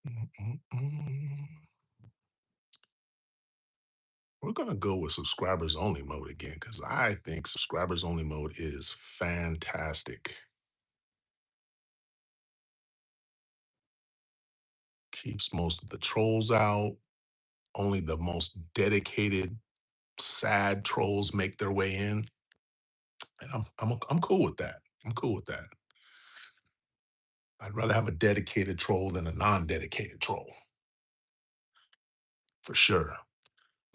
Mm-mm-mm. We're gonna go with subscribers only mode again because I think subscribers only mode is fantastic. Keeps most of the trolls out. Only the most dedicated, sad trolls make their way in, and I'm cool with that. I'm cool with that. I'd rather have a dedicated troll than a non-dedicated troll for sure.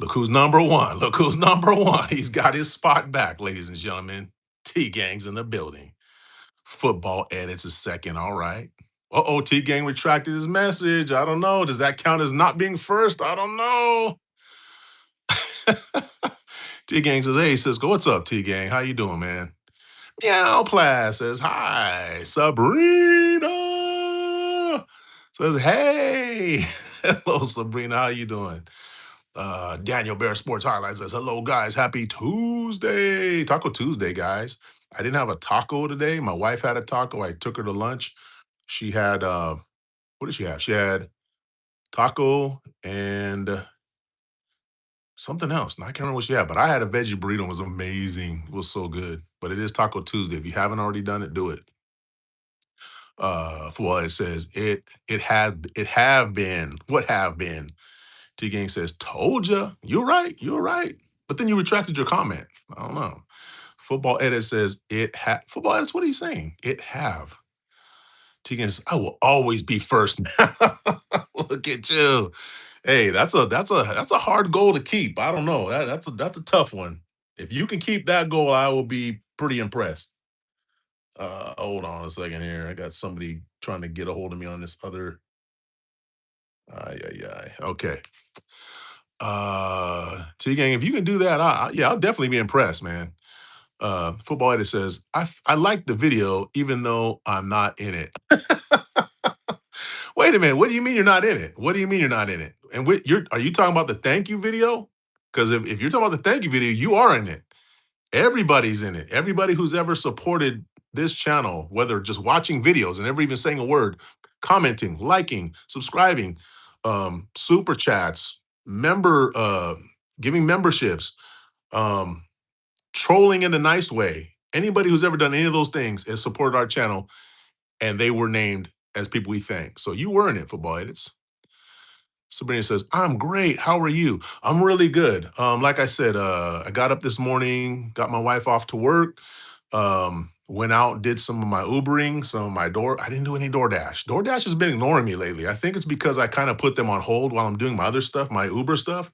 Look who's number one. Look who's number one. He's got his spot back, ladies and gentlemen. T Gang's in the building. Football edits a second. All right. Uh-oh, T Gang retracted his message. I don't know. Does that count as not being first? I don't know. T Gang says, hey, Cisco, what's up, T Gang? How you doing, man? Meow Plas says, hi. Sabrina says, hey. Hello, Sabrina. How you doing? Daniel Bear Sports Highlights says, hello, guys. Happy Tuesday. Taco Tuesday, guys. I didn't have a taco today. My wife had a taco. I took her to lunch. She had, what did she have? She had taco and something else. And I can't remember what she had, but I had a veggie burrito. It was amazing. It was so good. But it is Taco Tuesday. If you haven't already done it, do it. For what it says, it have been. What have been? T Gang says, told ya. You're right. You're right. But then you retracted your comment. I don't know. Football edit says football edits, what are you saying? It have. T Gang says, I will always be first. Look at you. Hey, that's a hard goal to keep. I don't know. That's a tough one. If you can keep that goal, I will be pretty impressed. Hold on a second here. I got somebody trying to get a hold of me on this other. Ay, ay, ay. Okay. T Gang, if you can do that, yeah, I'll definitely be impressed, man. Football edit says, I like the video even though I'm not in it. Wait a minute. What do you mean you're not in it? What do you mean you're not in it? And are you talking about the thank you video? Because if you're talking about the thank you video, you are in it. Everybody's in it. Everybody who's ever supported this channel, whether just watching videos and never even saying a word, commenting, liking, subscribing, super chats, giving memberships, um, trolling in a nice way. Anybody who's ever done any of those things has supported our channel, and they were named as people we thank. So you were in it, football edits. Sabrina says, I'm great. How are you? I'm really good. Like I said, I got up this morning, got my wife off to work, went out, did some of my Ubering, some of my I didn't do any DoorDash. DoorDash has been ignoring me lately. I think it's because I kind of put them on hold while I'm doing my other stuff, my Uber stuff,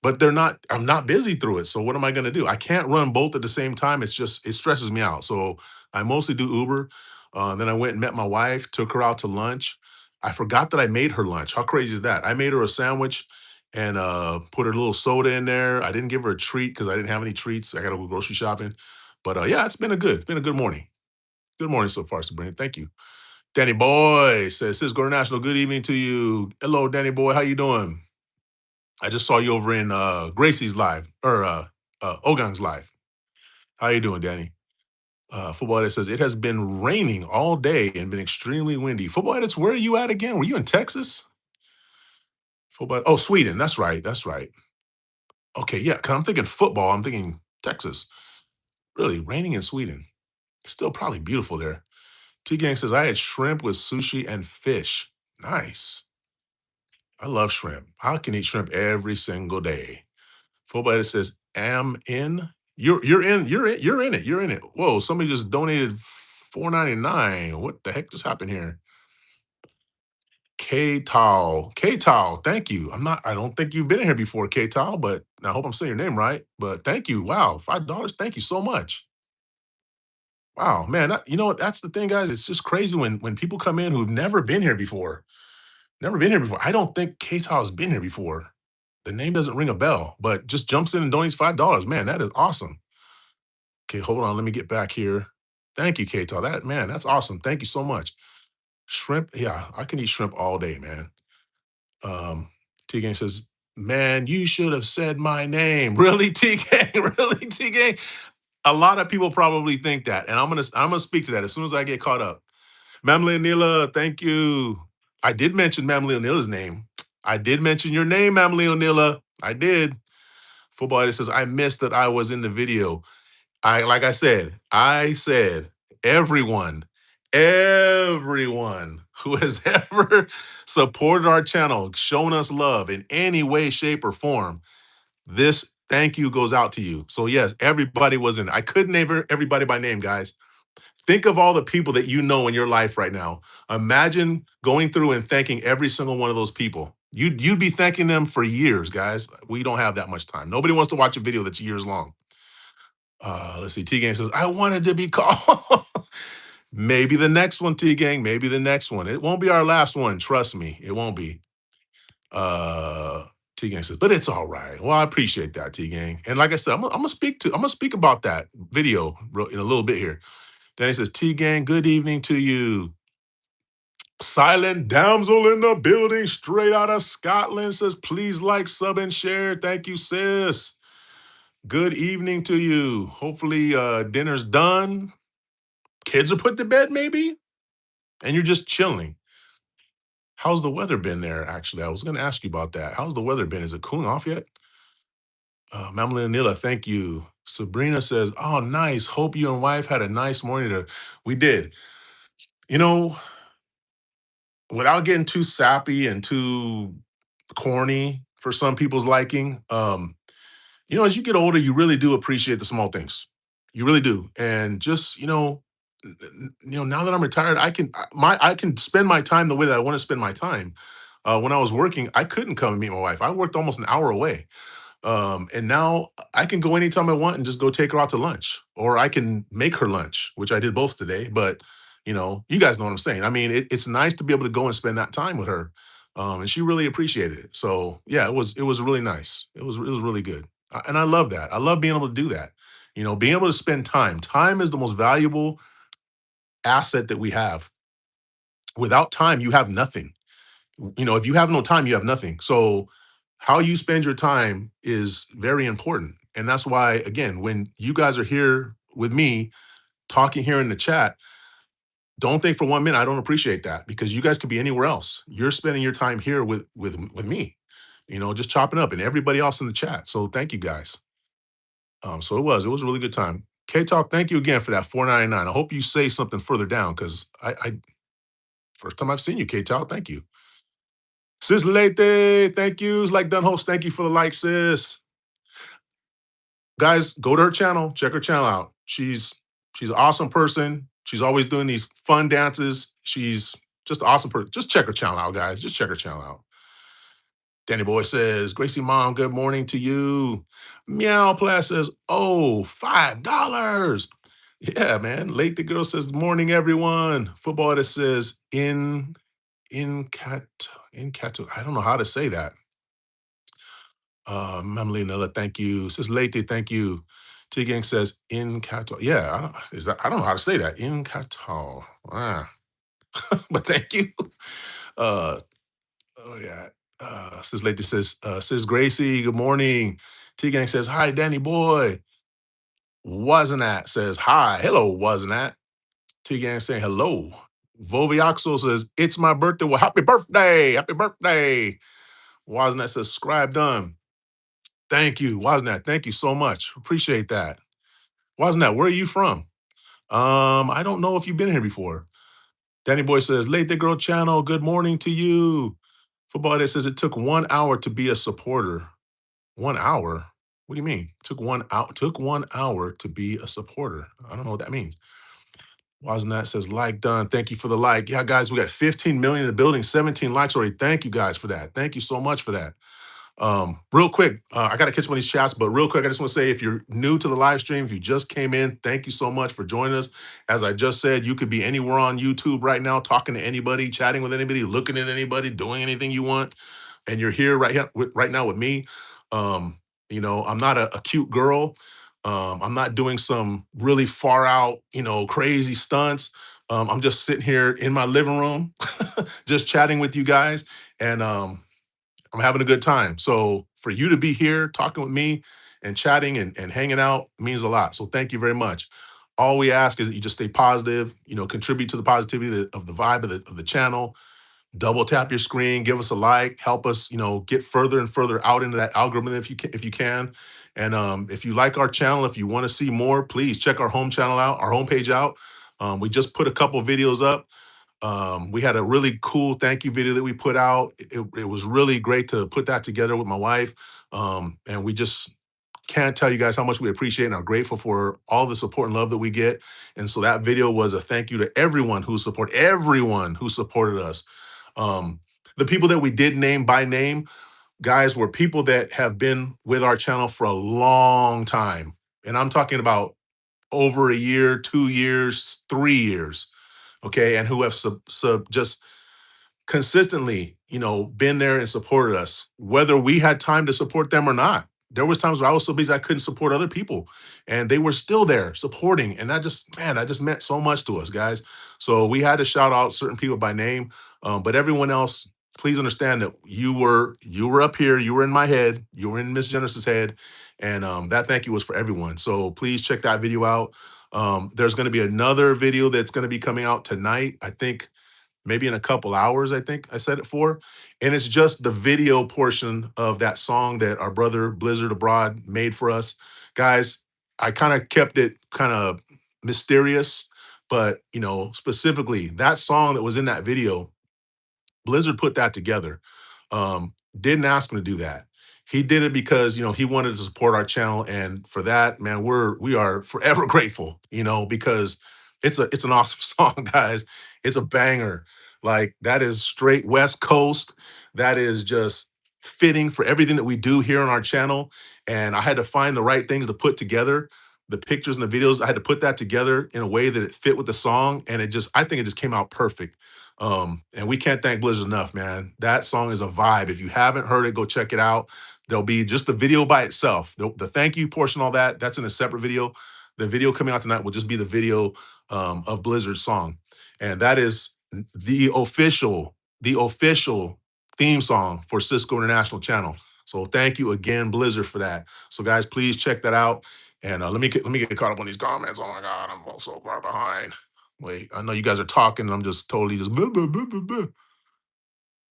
but I'm not busy through it. So what am I going to do? I can't run both at the same time. It stresses me out. So I mostly do Uber. Then I went and met my wife, took her out to lunch. I forgot that I made her lunch. How crazy is that? I made her a sandwich and put her a little soda in there. I didn't give her a treat because I didn't have any treats. I got to go grocery shopping. But yeah, it's been a good morning. Good morning so far, Sabrina. Thank you. Danny Boy says, Cisco International, good evening to you. Hello, Danny Boy. How you doing? I just saw you over in Gracie's live or Ogang's live. How you doing, Danny? Football Edit says it has been raining all day and been extremely windy. Football Edits, where are you at again? Were you in Texas? Football. Oh, Sweden. That's right. That's right. Okay, yeah. Cause I'm thinking football. I'm thinking Texas. Really, raining in Sweden. Still probably beautiful there. T Gang says I had shrimp with sushi and fish. Nice. I love shrimp. I can eat shrimp every single day. Fullbiter says, "Am in." You're in. You're in. You're in it. You're in it. Whoa! Somebody just donated 4.99. What the heck just happened here? K Tao. K Tao. Thank you. I don't think you've been in here before, K Tao, but I hope I'm saying your name right. But thank you. Wow, $5. Thank you so much. Wow, man. You know what? That's the thing, guys. It's just crazy when people come in who've never been here before. Never been here before. I don't think K Tao has been here before. The name doesn't ring a bell, but just jumps in and donates $5. Man, that is awesome. Okay, hold on. Let me get back here. Thank you, Kato. That's awesome. Thank you so much. Shrimp, yeah, I can eat shrimp all day, man. T Gang says, man, you should have said my name. Really, T Gang? Really, T Gang? A lot of people probably think that. And I'm gonna speak to that as soon as I get caught up. Mamle Nila, thank you. I did mention Ma'am Leonila's name. I did mention your name, Ma'am Leonila. I did. Football Edit says, I missed that I was in the video. Like I said, everyone, everyone who has ever supported our channel, shown us love in any way, shape, or form, this thank you goes out to you. So yes, everybody was in. I couldn't name everybody by name, guys. Think of all the people that you know in your life right now. Imagine going through and thanking every single one of those people. You'd be thanking them for years, guys. We don't have that much time. Nobody wants to watch a video that's years long. Let's see. T Gang says, I wanted to be called. Maybe the next one, T Gang. Maybe the next one. It won't be our last one. Trust me. It won't be. Uh T Gang says, but it's all right. Well, I appreciate that, T Gang. And like I said, I'm gonna speak about that video in a little bit here. Then he says, T Gang, good evening to you. Silent damsel in the building, straight out of Scotland, says, please like, sub, and share. Thank you, sis. Good evening to you. Hopefully, dinner's done. Kids are put to bed, maybe, and you're just chilling. How's the weather been there, actually? I was going to ask you about that. How's the weather been? Is it cooling off yet? Mamla Nila, thank you. Sabrina says, oh, nice. Hope you and wife had a nice morning. We did. You know, without getting too sappy and too corny for some people's liking, as you get older, you really do appreciate the small things. You really do. And just, now that I'm retired, I can spend my time the way that I want to spend my time. When I was working, I couldn't come and meet my wife. I worked almost an hour away. And now I can go anytime I want and just go take her out to lunch, or I can make her lunch, which I did both today. But you guys know what I'm saying. I mean, it's nice to be able to go and spend that time with her, and she really appreciated it. So yeah, it was really nice. It was really good, and I love that. I love being able to do that. Being able to spend time. Time is the most valuable asset that we have. Without time, you have nothing. If you have no time, you have nothing. So how you spend your time is very important. And that's why, again, when you guys are here with me talking here in the chat, don't think for 1 minute I don't appreciate that, because you guys could be anywhere else. You're spending your time here with me, just chopping up, and everybody else in the chat. So thank you guys. So it was a really good time. K Talk, thank you again for that 4.99. I hope you say something further down, because I first time I've seen you, K Talk. Thank you. Sis Lete, thank yous. Like Dunhost, thank you for the like, sis. Guys, go to her channel, check her channel out. She's an awesome person. She's always doing these fun dances. She's just an awesome person. Just check her channel out, guys. Just check her channel out. Danny Boy says, Gracie Mom, good morning to you. Meow Plat says, oh, $5. Yeah, man. Late the girl says, good morning, everyone. Football that says, in cat, I don't know how to say that. Emily Nilla, thank you. Says Late, thank you. T Gang says in Cato. Yeah, I don't know how to say that. In Cato. Ah. But thank you. Uh oh yeah. Sis Lady says, Sis Gracie, good morning. T Gang says, hi, Danny boy. Wasn't that says hi. Hello, wasn't that? T Gang saying hello. Vovioxo says, it's my birthday. Well, happy birthday. Happy birthday. Wasn't that says scribe done. Thank you, Wasn't. Thank you so much. Appreciate that. Wasn't. Where are you from? I don't know if you've been here before. Danny Boy says, Late the Girl channel, good morning to you. Football Day says it took 1 hour to be a supporter. 1 hour? What do you mean? Took 1 hour to be a supporter. I don't know what that means. Wasn't. Says like done. Thank you for the like. Yeah, guys, we got 15 million in the building, 17 likes already. Thank you guys for that. Thank you so much for that. Real quick, I got to catch one of these chats, but real quick, I just want to say, if you're new to the live stream, if you just came in, thank you so much for joining us. As I just said, you could be anywhere on YouTube right now, talking to anybody, chatting with anybody, looking at anybody, doing anything you want, and you're here right now with me. I'm not a cute girl. I'm not doing some really far out, crazy stunts. I'm just sitting here in my living room, just chatting with you guys, and I'm having a good time. So for you to be here talking with me and chatting and hanging out means a lot. So thank you very much. All we ask is that you just stay positive, contribute to the positivity of the vibe of the channel. double tap your screen, give us a like, help us, get further and further out into that algorithm if you can. And if you like our channel, if you want to see more, please check our home channel out, our homepage out. We just put a couple videos up. We had a really cool thank you video that we put out. It was really great to put that together with my wife. And we just can't tell you guys how much we appreciate and are grateful for all the support and love that we get. And so that video was a thank you to everyone who supported us. Um, the people that we did name by name, guys, were people that have been with our channel for a long time. And I'm talking about over a year, 2 years, 3 years. Okay. And who have just consistently, been there and supported us, whether we had time to support them or not. There was times where I was so busy I couldn't support other people, and they were still there supporting. And that just meant so much to us, guys. So we had to shout out certain people by name, but everyone else, please understand that you were up here, you were in my head, you were in Miss Genesis' head, and that thank you was for everyone. So please check that video out. There's going to be another video that's going to be coming out tonight. I think maybe in a couple hours, I think I said it for. And it's just the video portion of that song that our brother Blizzard Abroad made for us. Guys, I kind of kept it kind of mysterious, but specifically that song that was in that video, Blizzard put that together. Didn't ask him to do that. He did it because he wanted to support our channel, and for that, man, we are forever grateful. Because it's an awesome song, guys. It's a banger. Like that is straight West Coast. That is just fitting for everything that we do here on our channel. And I had to find the right things to put together. The pictures and the videos, I had to put that together in a way that it fit with the song, and I think it just came out perfect. And we can't thank Blizzard enough, man. That song is a vibe. If you haven't heard it, go check it out. There'll be just the video by itself. The thank you portion, all that's in a separate video. The video coming out tonight will just be the video of Blizzard's song. And that is the official theme song for Cisco International Channel. So thank you again, Blizzard, for that. So guys, please check that out. And let me get caught up on these comments. Oh my God, I'm so far behind. Wait, I know you guys are talking, and I'm just totally just blah, blah, blah, blah, blah.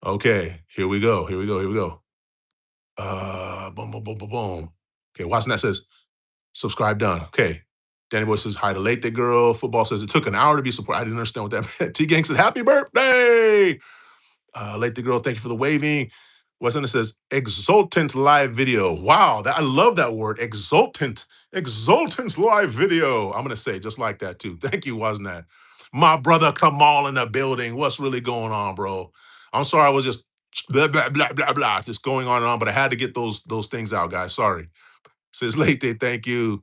Okay, here we go. Here we go. Here we go. Boom, boom, boom, boom, boom. Okay, Watson that says subscribe done. Okay. Danny Boy says hi to Late Day Girl. Football says it took an hour to be supported. I didn't understand what that meant. T Gang says happy birthday. Late the girl, thank you for the waving. Weston says exultant live video. Wow, I love that word. Exultant live video. I'm gonna say it just like that too. Thank you, wasn't that? My brother Kamal in the building. What's really going on, bro? I'm sorry, I was just blah blah blah blah blah, just going on and on, but I had to get those things out, guys. Sorry. Says late day, thank you.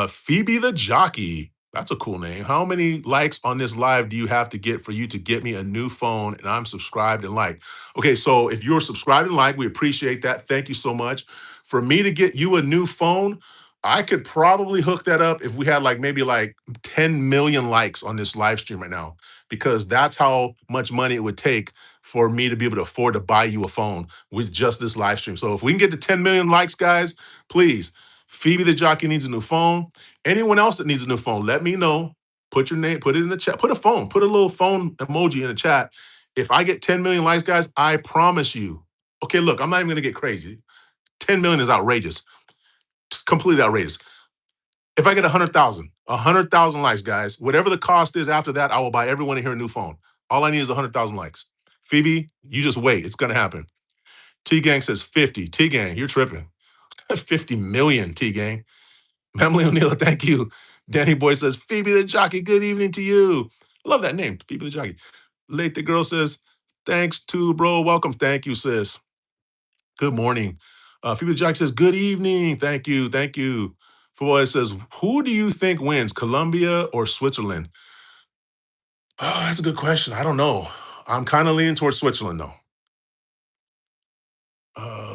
Phoebe the Jockey. That's a cool name. How many likes on this live do you have to get for you to get me a new phone and I'm subscribed and like? Okay, so if you're subscribed and like, we appreciate that. Thank you so much. For me to get you a new phone, I could probably hook that up if we had maybe 10 million likes on this live stream right now, because that's how much money it would take for me to be able to afford to buy you a phone with just this live stream. So if we can get to 10 million likes, guys, please, Phoebe the Jockey needs a new phone. Anyone else that needs a new phone, let me know. Put your name, put it in the chat. Put a little phone emoji in the chat. If I get 10 million likes, guys, I promise you. Okay, look, I'm not even gonna get crazy. 10 million is outrageous. Completely outrageous. If I get 100,000 likes, guys, whatever the cost is after that, I will buy everyone in here a new phone. All I need is 100,000 likes. Phoebe, you just wait. It's gonna happen. T Gang says 50. T Gang, you're tripping. 50 million, T Gang. Emily O'Neill, thank you. Danny Boy says, Phoebe the Jockey, good evening to you. I love that name, Phoebe the Jockey. Late the girl says, thanks to bro, welcome. Thank you, sis. Good morning. Phoebe the Jockey says, good evening. Thank you, thank you. Football says, who do you think wins, Colombia or Switzerland? Oh, that's a good question. I don't know. I'm kind of leaning towards Switzerland, though.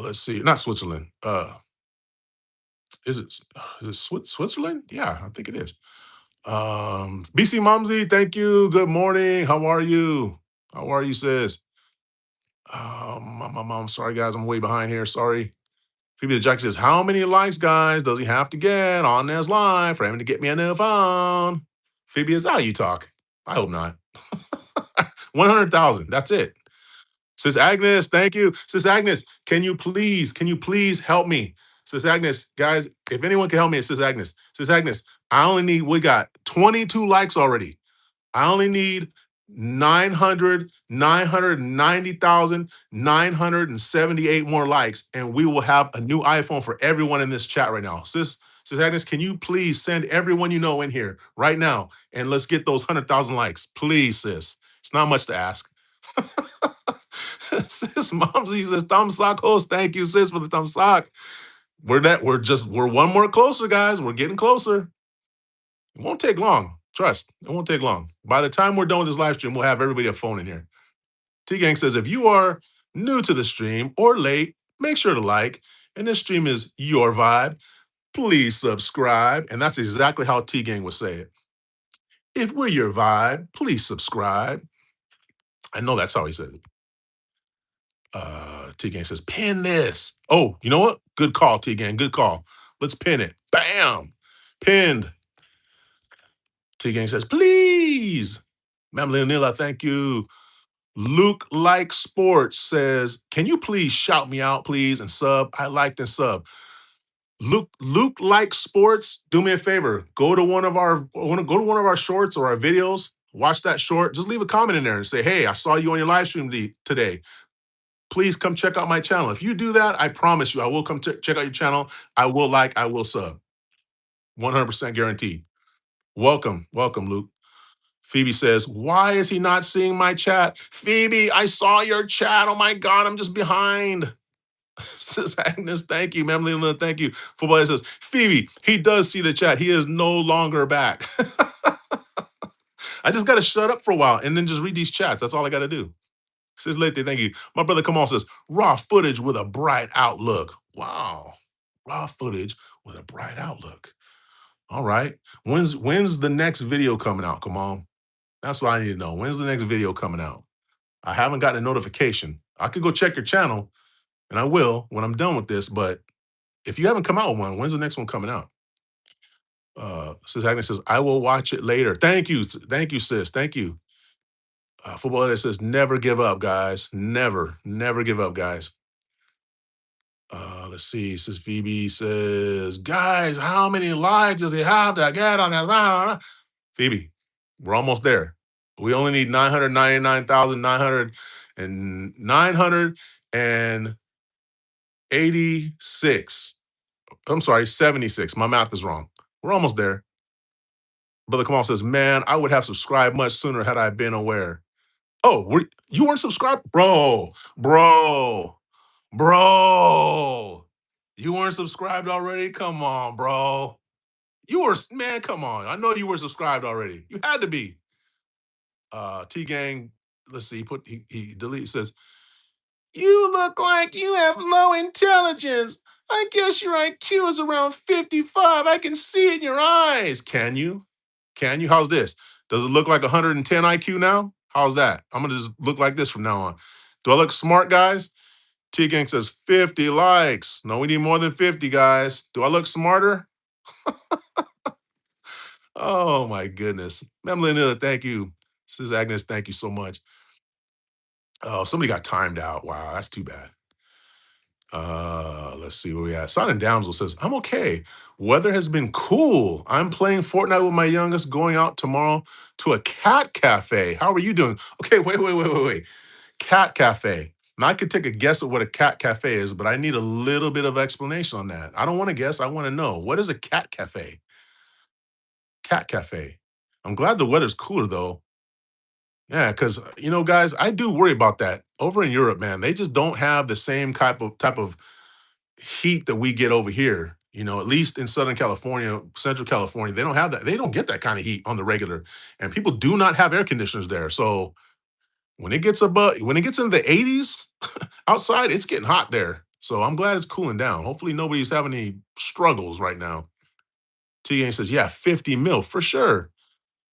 Let's see. Not Switzerland. Is it Switzerland? Yeah, I think it is. BC Mumsy, thank you. Good morning. How are you? How are you, sis? I'm sorry, guys. I'm way behind here. Sorry. Phoebe the Jack says, how many likes, guys, does he have to get on this live for him to get me a new phone? Phoebe, is that how you talk? I hope not. 100,000. That's it. Sis Agnes, thank you. Sis Agnes, can you please help me? Sis Agnes, guys, if anyone can help me, it's Sis Agnes. Sis Agnes, we got 22 likes already. I only need 978 more likes, and we will have a new iPhone for everyone in this chat right now. Sis Agnes, can you please send everyone you know in here right now, and let's get those 100,000 likes, please, sis. It's not much to ask. Sis Momsy says thumb sock host. Thank you, sis, for the thumb sock. We're one more closer, guys. We're getting closer. It won't take long. Trust. It won't take long. By the time we're done with this live stream, we'll have everybody a phone in here. T Gang says if you are new to the stream or late, make sure to like. And this stream is your vibe. Please subscribe. And that's exactly how T Gang would say it. If we're your vibe, please subscribe. I know that's how he said it. T Gang says, pin this. Oh, you know what? Good call, T Gang. Good call. Let's pin it. Bam. Pinned. T Gang says, please. Ma'am Leonila, thank you. Luke Like Sports says, can you please shout me out, please, and sub? I liked and sub. Luke Like Sports, do me a favor. Go to one of our shorts or our videos. Watch that short. Just leave a comment in there and say, hey, I saw you on your live stream today. Please come check out my channel. If you do that, I promise you, I will come check out your channel. I will sub. 100% guaranteed. Welcome, Luke. Phoebe says, why is he not seeing my chat? Phoebe, I saw your chat. Oh my God, I'm just behind. Says Agnes, thank you. Ma'am, thank you. Football says, Phoebe, he does see the chat. He is no longer back. I just got to shut up for a while and then just read these chats. That's all I got to do. Says Lete, thank you. My brother Kamal says, raw footage with a bright outlook. Wow. Raw footage with a bright outlook. All right. When's the next video coming out? Come on. That's what I need to know. When's the next video coming out? I haven't gotten a notification. I could go check your channel, and I will when I'm done with this. But if you haven't come out with one, when's the next one coming out? Sis Agnes says, I will watch it later. Thank you. Thank you, sis. Thank you. Football Edit says, never give up, guys. Never give up, guys. Let's see. Sis Phoebe says, guys, how many likes does he have to get on that? Phoebe, we're almost there. We only need 986. I'm sorry, 76. My math is wrong. We're almost there. Brother Kamal says, man, I would have subscribed much sooner had I been aware. Oh, you weren't subscribed? Bro. You weren't subscribed already? Come on, bro. Man, come on. I know you were subscribed already. You had to be. T-Gang, let's see, he deletes, says, you look like you have low intelligence. I guess your IQ is around 55. I can see it in your eyes. Can you? How's this? Does it look like 110 IQ now? How's that? I'm going to just look like this from now on. Do I look smart, guys? T-Gang says 50 likes. No, we need more than 50, guys. Do I look smarter? Oh, my goodness. Ma'am Lenilla, thank you. Sis Agnes, thank you so much. Oh, somebody got timed out. Wow, that's too bad. Let's see where we at. Silent Damsel says, I'm okay. Weather has been cool. I'm playing Fortnite with my youngest, going out tomorrow to a cat cafe. How are you doing? Okay, wait. Cat cafe. Now I could take a guess at what a cat cafe is, but I need a little bit of explanation on that. I don't want to guess. I want to know. What is a cat cafe? Cat cafe. I'm glad the weather's cooler though. Yeah, because guys, I do worry about that. Over in Europe, man, they just don't have the same type of heat that we get over here. At least in Southern California, Central California, they don't have that. They don't get that kind of heat on the regular, and people do not have air conditioners there. So when it gets into the 80s outside, it's getting hot there. So I'm glad it's cooling down. Hopefully nobody's having any struggles right now. T-Gang says, yeah, 50 mil for sure.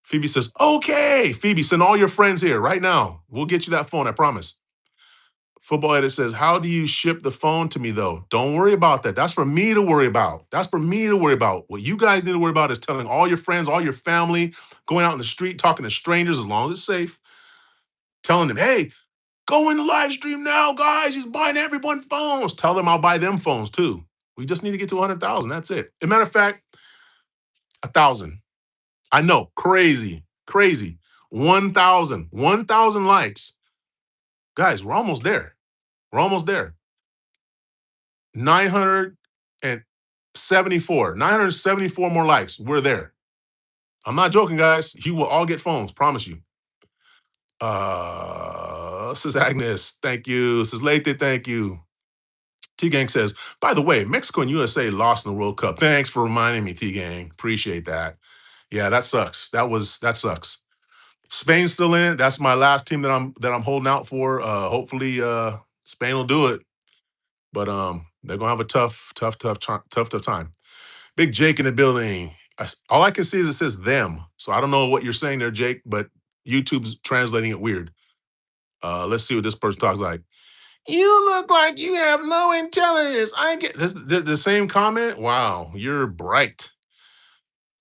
Phoebe says, okay. Phoebe, send all your friends here right now. We'll get you that phone, I promise. Football Edit says, how do you ship the phone to me, though? Don't worry about that. That's for me to worry about. What you guys need to worry about is telling all your friends, all your family, going out in the street, talking to strangers, as long as it's safe, telling them, hey, Go in the live stream now, guys. He's buying everyone phones. Tell them I'll buy them phones too. We just need to get to 100,000. That's it. As a matter of fact, 1,000. I know, crazy, crazy. 1,000 likes. Guys, we're almost there. We're almost there. 974 more likes. We're there. I'm not joking, guys. You will all get phones, promise you. Says Agnes, thank you. Says Late, thank you. T Gang says, by the way, Mexico and USA lost in the World Cup. Thanks for reminding me, T Gang. Appreciate that. Yeah, that sucks. That sucks. Spain's still in it. That's my last team that I'm holding out for. Hopefully, Spain will do it. But they're gonna have a tough time. Big Jake in the building. All I can see is it says them. So I don't know what you're saying there, Jake, but YouTube's translating it weird. Let's see what this person talks like. You look like you have low intelligence. I get this, the same comment. Wow, you're bright.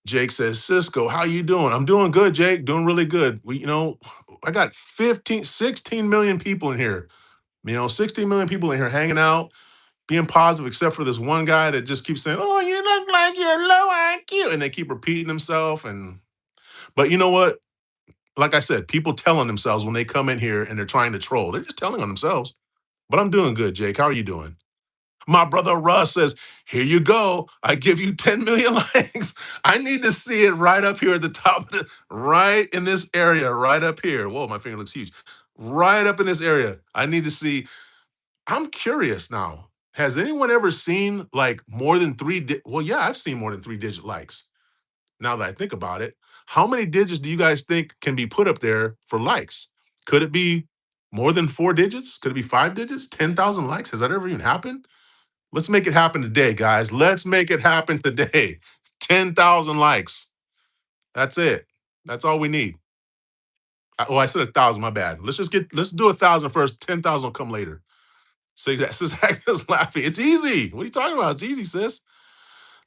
Jake says, Cisco, how you doing? I'm doing good, Jake. Doing really good. I got 16 million people in here. 16 million people in here hanging out, being positive, except for this one guy that just keeps saying, "Oh, you look like you're low IQ," and they keep repeating themselves. But you know what? Like I said, people tell on themselves when they come in here and they're trying to troll. They're just telling on themselves. But I'm doing good, Jake. How are you doing? My brother Russ says, here you go. I give you 10 million likes. I need to see it right up here at the top, right in this area, right up here. Whoa, my finger looks huge. Right up in this area. I need to see. I'm curious now. Has anyone ever seen like more than well, yeah, I've seen more than 3-digit likes. Now that I think about it, how many digits do you guys think can be put up there for likes? Could it be more than 4 digits? Could it be 5 digits? 10,000 likes? Has that ever even happened? Let's make it happen today, guys. Let's make it happen today. 10,000 likes. That's it. That's all we need. Oh, I said 1,000. My bad. Let's do 1,000 first. 10,000 will come later. So sis Agnes laughing. It's easy. What are you talking about? It's easy, sis.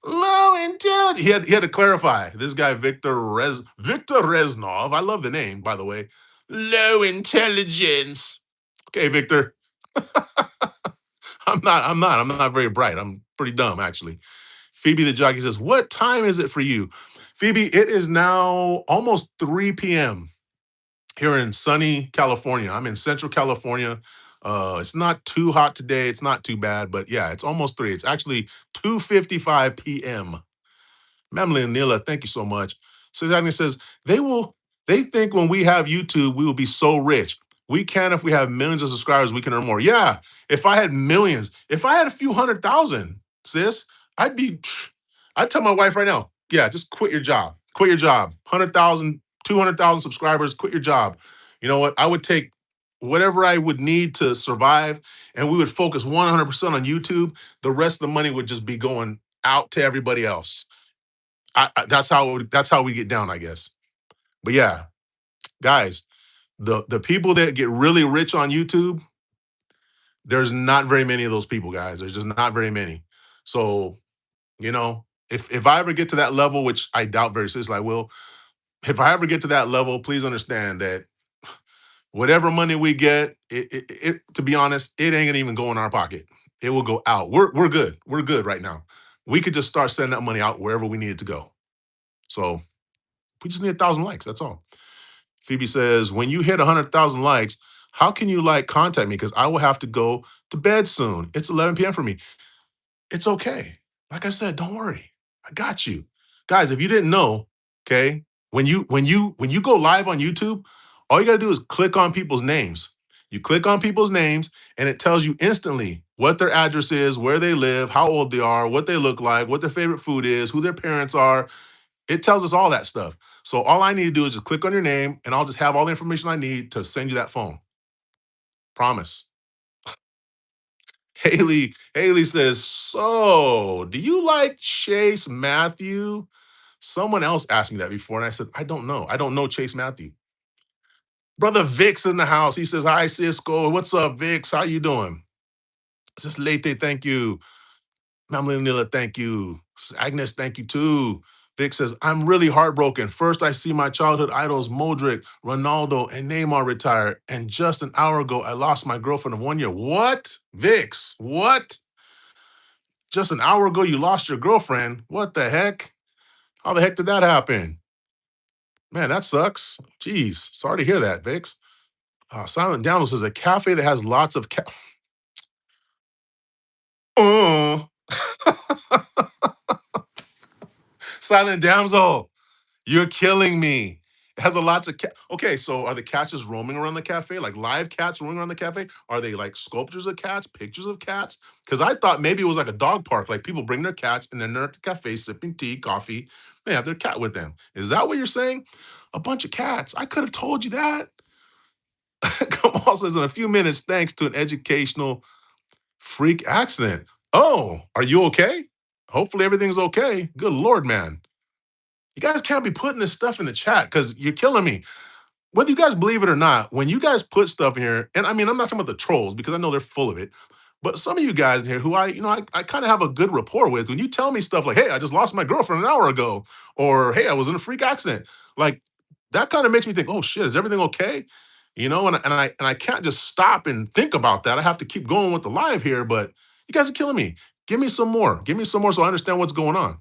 Low intelligence. He had to clarify. This guy Victor Reznov. I love the name, by the way. Low intelligence. Okay, Victor. I'm not very bright. I'm pretty dumb, actually. Phoebe the jockey says, what time is it for you? Phoebe, it is now almost 3 p.m. here in sunny California. I'm in Central California. It's not too hot today. It's not too bad, but yeah, it's almost 3. It's actually 2:55 p.m. Mamily and Nila, thank you so much. Says Agnes says, they think when we have YouTube, we will be so rich. We can if we have millions of subscribers, we can earn more. Yeah, if I had millions, if I had a few 100,000, sis, I'd tell my wife right now, yeah, just quit your job. Quit your job. 100,000, 200,000 subscribers, quit your job. You know what? I would take whatever I would need to survive and we would focus 100% on YouTube. The rest of the money would just be going out to everybody else. That's how we get down, I guess. But yeah, guys, the people that get really rich on YouTube, there's not very many of those people, guys. There's just not very many. So, if I ever get to that level, which I doubt very seriously I will, if I ever get to that level, please understand that whatever money we get, to be honest, it ain't gonna even go in our pocket. It will go out. We're good. We're good right now. We could just start sending that money out wherever we need it to go. So we just need 1,000 likes. That's all. Phoebe says, when you hit 100,000 likes, how can you contact me? Because I will have to go to bed soon. It's 11 p.m. for me. It's okay. Like I said, don't worry. I got you. Guys, if you didn't know, okay, when you go live on YouTube, all you gotta do is click on people's names. You click on people's names and it tells you instantly what their address is, where they live, how old they are, what they look like, what their favorite food is, who their parents are. It tells us all that stuff. So all I need to do is just click on your name and I'll just have all the information I need to send you that phone. Promise. Haley says, so do you like Chase Matthew? Someone else asked me that before, and I said, I don't know. I don't know Chase Matthew. Brother Vic's in the house. He says, hi, Cisco. What's up, Vix? How you doing? This is Lete, thank you. Mamlina, thank you. Agnes, thank you too. Vic says, I'm really heartbroken. First, I see my childhood idols, Modric, Ronaldo, and Neymar retire. And just an hour ago, I lost my girlfriend of 1 year. What? Vix, what? Just an hour ago, you lost your girlfriend. What the heck? How the heck did that happen? Man, that sucks. Jeez. Sorry to hear that, Vix. Silent Download says a cafe that has lots of oh. Silent Damsel. You're killing me. It has a lot of okay, so are the cats just roaming around the cafe? Like live cats roaming around the cafe? Are they like sculptures of cats, pictures of cats? Because I thought maybe it was like a dog park. Like people bring their cats and then they're at the cafe sipping tea, coffee. They have their cat with them. Is that what you're saying? A bunch of cats. I could have told you that. Kamal says in a few minutes, thanks to an educational freak accident. Oh, are you okay? Hopefully everything's okay. Good Lord, man. You guys can't be putting this stuff in the chat because you're killing me. Whether you guys believe it or not, when you guys put stuff in here, and I mean, I'm not talking about the trolls because I know they're full of it, but some of you guys in here who I kind of have a good rapport with, when you tell me stuff like, hey, I just lost my girlfriend an hour ago, or hey, I was in a freak accident, like that kind of makes me think, oh shit, is everything okay? And I can't just stop and think about that. I have to keep going with the live here, but you guys are killing me. Give me some more. Give me some more so I understand what's going on.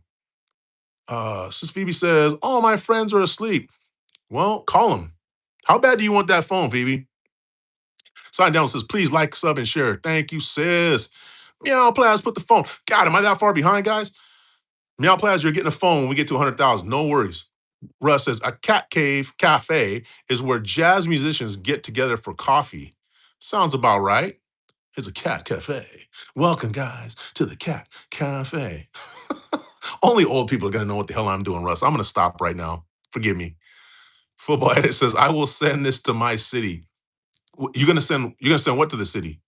Sis Phoebe says, all my friends are asleep. Well, call them. How bad do you want that phone, Phoebe? Sign down says, please like, sub, and share. Thank you, sis. Meow Plaz, put the phone. God, am I that far behind, guys? Meow Plaz, you're getting a phone when we get to 100,000. No worries. Russ says, a cat cave cafe is where jazz musicians get together for coffee. Sounds about right. It's a cat cafe. Welcome, guys, to the cat cafe. Only old people are going to know what the hell I'm doing, Russ. I'm going to stop right now. Forgive me. Football Edit says, I will send this to my city. You're gonna send what to the city?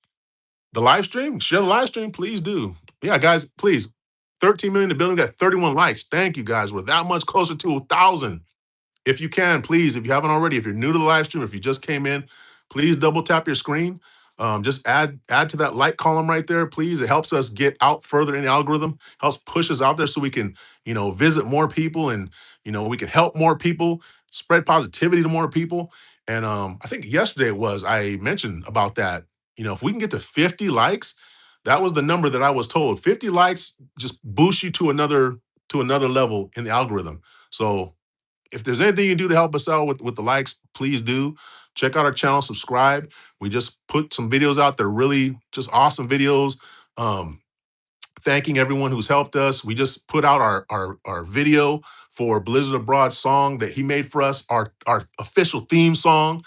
The live stream? Share the live stream, please do. Yeah, guys, please. 13 million in the building, got 31 likes. Thank you guys. We're that much closer to 1,000. If you can, please, if you haven't already, if you're new to the live stream, if you just came in, please double tap your screen. Just add to that like column right there, please. It helps us get out further in the algorithm, helps push us out there so we can, visit more people and we can help more people, spread positivity to more people. And I think yesterday it was I mentioned about that. If we can get to 50 likes, that was the number that I was told. 50 likes just boosts you to another level in the algorithm. So if there's anything you can do to help us out with the likes, please do. Check out our channel, subscribe. We just put some videos out. They're really just awesome videos. Um, Thanking everyone who's helped us. We just put out our video for Blizzard Abroad song that he made for us, our official theme song.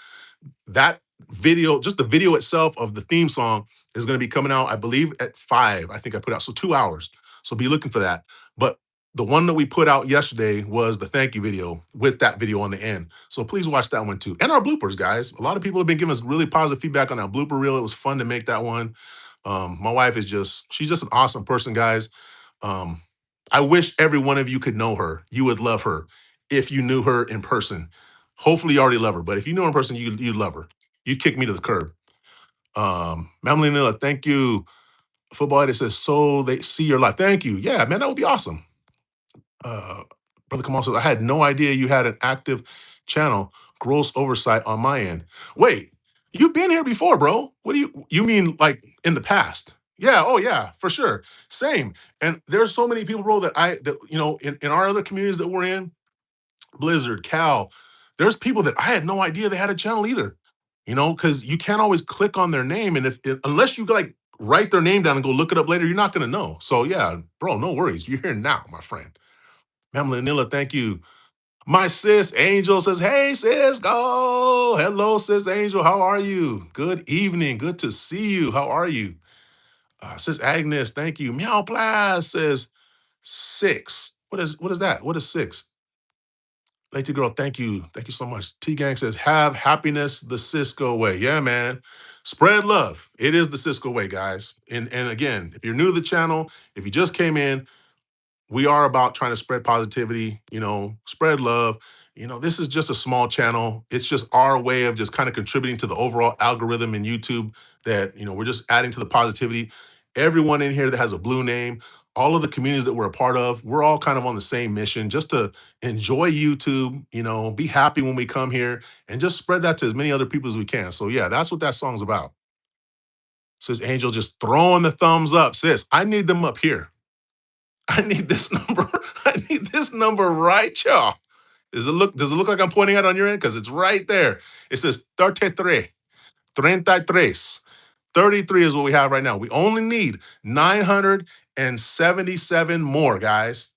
That video, just the video itself of the theme song, is going to be coming out, I believe, at 5. I think I put out. So 2 hours. So be looking for that. But the one that we put out yesterday was the thank you video with that video on the end. So please watch that one too. And our bloopers, guys. A lot of people have been giving us really positive feedback on that blooper reel. It was fun to make that one. My wife she's just an awesome person, guys. Um, I wish every one of you could know her. You would love her if you knew her in person. Hopefully you already love her, but if you know her in person, you love her. You'd kick me to the curb. Mamily Nilla, thank you. Football Edit says, so they see your life. Thank you. Yeah, man, that would be awesome. Uh, Brother Kamal says, I had no idea you had an active channel. Gross oversight on my end. Wait, you've been here before, bro. What do you mean like in the past? Yeah, oh yeah, for sure. Same. And there's so many people, bro, in our other communities that we're in, Blizzard, Cal, there's people that I had no idea they had a channel either. Because you can't always click on their name. And unless you like write their name down and go look it up later, you're not gonna know. So yeah, bro, no worries. You're here now, my friend. Pamela Nilla, thank you. My sis Angel says, hey, Sisco. Hello, sis Angel. How are you? Good evening. Good to see you. How are you? Sis Agnes, thank you. Meow Blast says 6. What is that? What is 6? Lady girl, thank you. Thank you so much. T Gang says, have happiness the Cisco way. Yeah, man. Spread love. It is the Cisco way, guys. And again, if you're new to the channel, if you just came in, we are about trying to spread positivity, spread love. This is just a small channel. It's just our way of just kind of contributing to the overall algorithm in YouTube that, we're just adding to the positivity. Everyone in here that has a blue name, all of the communities that we're a part of, we're all kind of on the same mission just to enjoy YouTube, be happy when we come here and just spread that to as many other people as we can. So yeah, that's what that song's about. Says Angel just throwing the thumbs up. Sis, I need them up here. I need this number. I need this number right, y'all. Does it look like I'm pointing out on your end? Because it's right there. It says 33. 33. 33 is what we have right now. We only need 977 more, guys.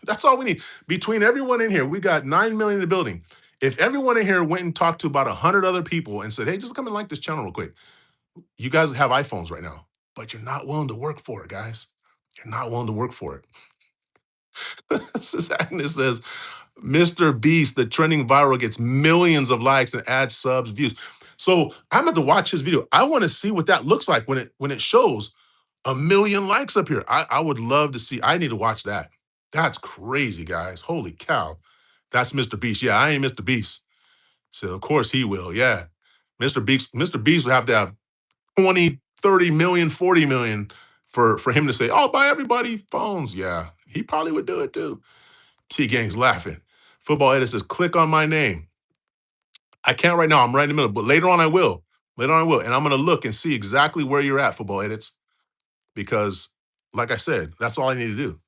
That's all we need. Between everyone in here, we got 9 million in the building. If everyone in here went and talked to about 100 other people and said, hey, just come and like this channel real quick. You guys have iPhones right now, but you're not willing to work for it, guys. You're not willing to work for it. Sis Agnes says, Mr. Beast, the trending viral, gets millions of likes and adds subs, views. So I'm going to watch his video. I want to see what that looks like when it shows a million likes up here. I would love to see. I need to watch that. That's crazy, guys. Holy cow. That's Mr. Beast. Yeah, I ain't Mr. Beast. So of course he will. Yeah. Mr. Beast would have to have 20, 30 million, 40 million for him to say, oh, buy everybody phones. Yeah, he probably would do it too. T Gang's laughing. Football Edit says, click on my name. I can't right now. I'm right in the middle, but later on I will. Later on I will. And I'm going to look and see exactly where you're at, Football Edits, because like I said, that's all I need to do.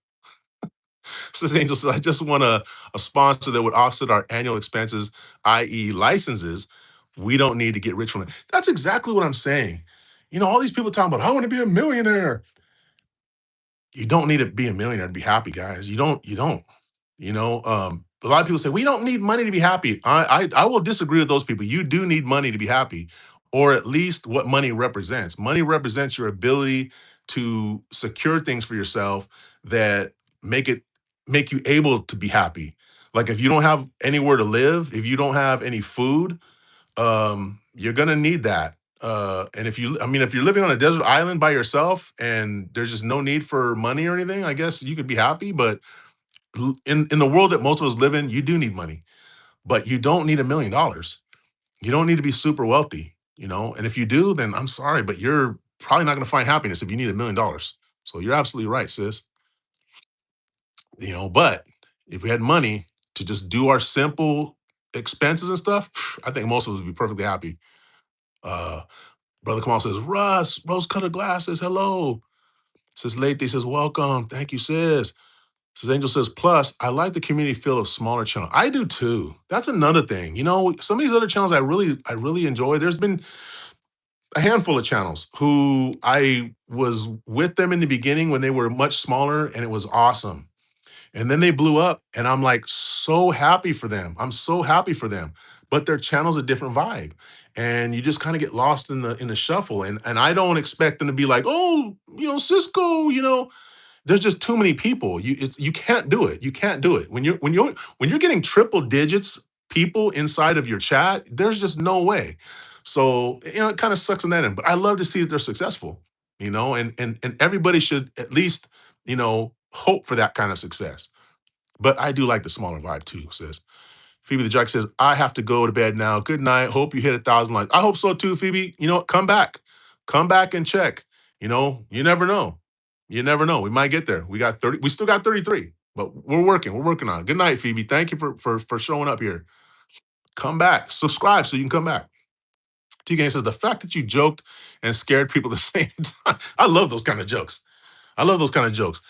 Says Angel says, I just want a sponsor that would offset our annual expenses, i.e. licenses. We don't need to get rich from it. That's exactly what I'm saying. All these people talking about, I want to be a millionaire. You don't need to be a millionaire to be happy, guys. You don't. A lot of people say we don't need money to be happy. I will disagree with those people. You do need money to be happy, or at least what money represents. Money represents your ability to secure things for yourself that make it make you able to be happy. Like if you don't have anywhere to live, if you don't have any food, you're gonna need that. And if you're living on a desert island by yourself and there's just no need for money or anything, I guess you could be happy. But in the world that most of us live in, you do need money, but you don't need $1 million. You don't need to be super wealthy, And if you do, then I'm sorry, but you're probably not going to find happiness if you need $1 million. So you're absolutely right, sis. But if we had money to just do our simple expenses and stuff, I think most of us would be perfectly happy. Uh, Brother Kamal says, Russ, rose colored glasses, hello. Says Late, says, welcome. Thank you, sis. Says Angel says, plus, I like the community feel of smaller channels. I do too. That's another thing. Some of these other channels I really enjoy. There's been a handful of channels who I was with them in the beginning when they were much smaller and it was awesome. And then they blew up and I'm like so happy for them. I'm so happy for them. But their channel's a different vibe. And you just kind of get lost in the shuffle. And I don't expect them to be like, oh, Cisco, there's just too many people. You can't do it. You can't do it. When you're getting triple digits people inside of your chat, there's just no way. So, it kind of sucks on that end. But I love to see that they're successful, and everybody should at least, hope for that kind of success. But I do like the smaller vibe too, sis. Phoebe the Jack says, I have to go to bed now. Good night. Hope you hit 1,000 likes. I hope so too, Phoebe. Come back. Come back and check. You never know. You never know. We might get there. We got 30. We still got 33, but we're working. We're working on it. Good night, Phoebe. Thank you for showing up here. Come back. Subscribe so you can come back. T-Game says, the fact that you joked and scared people at the same time. I love those kind of jokes. I love those kind of jokes.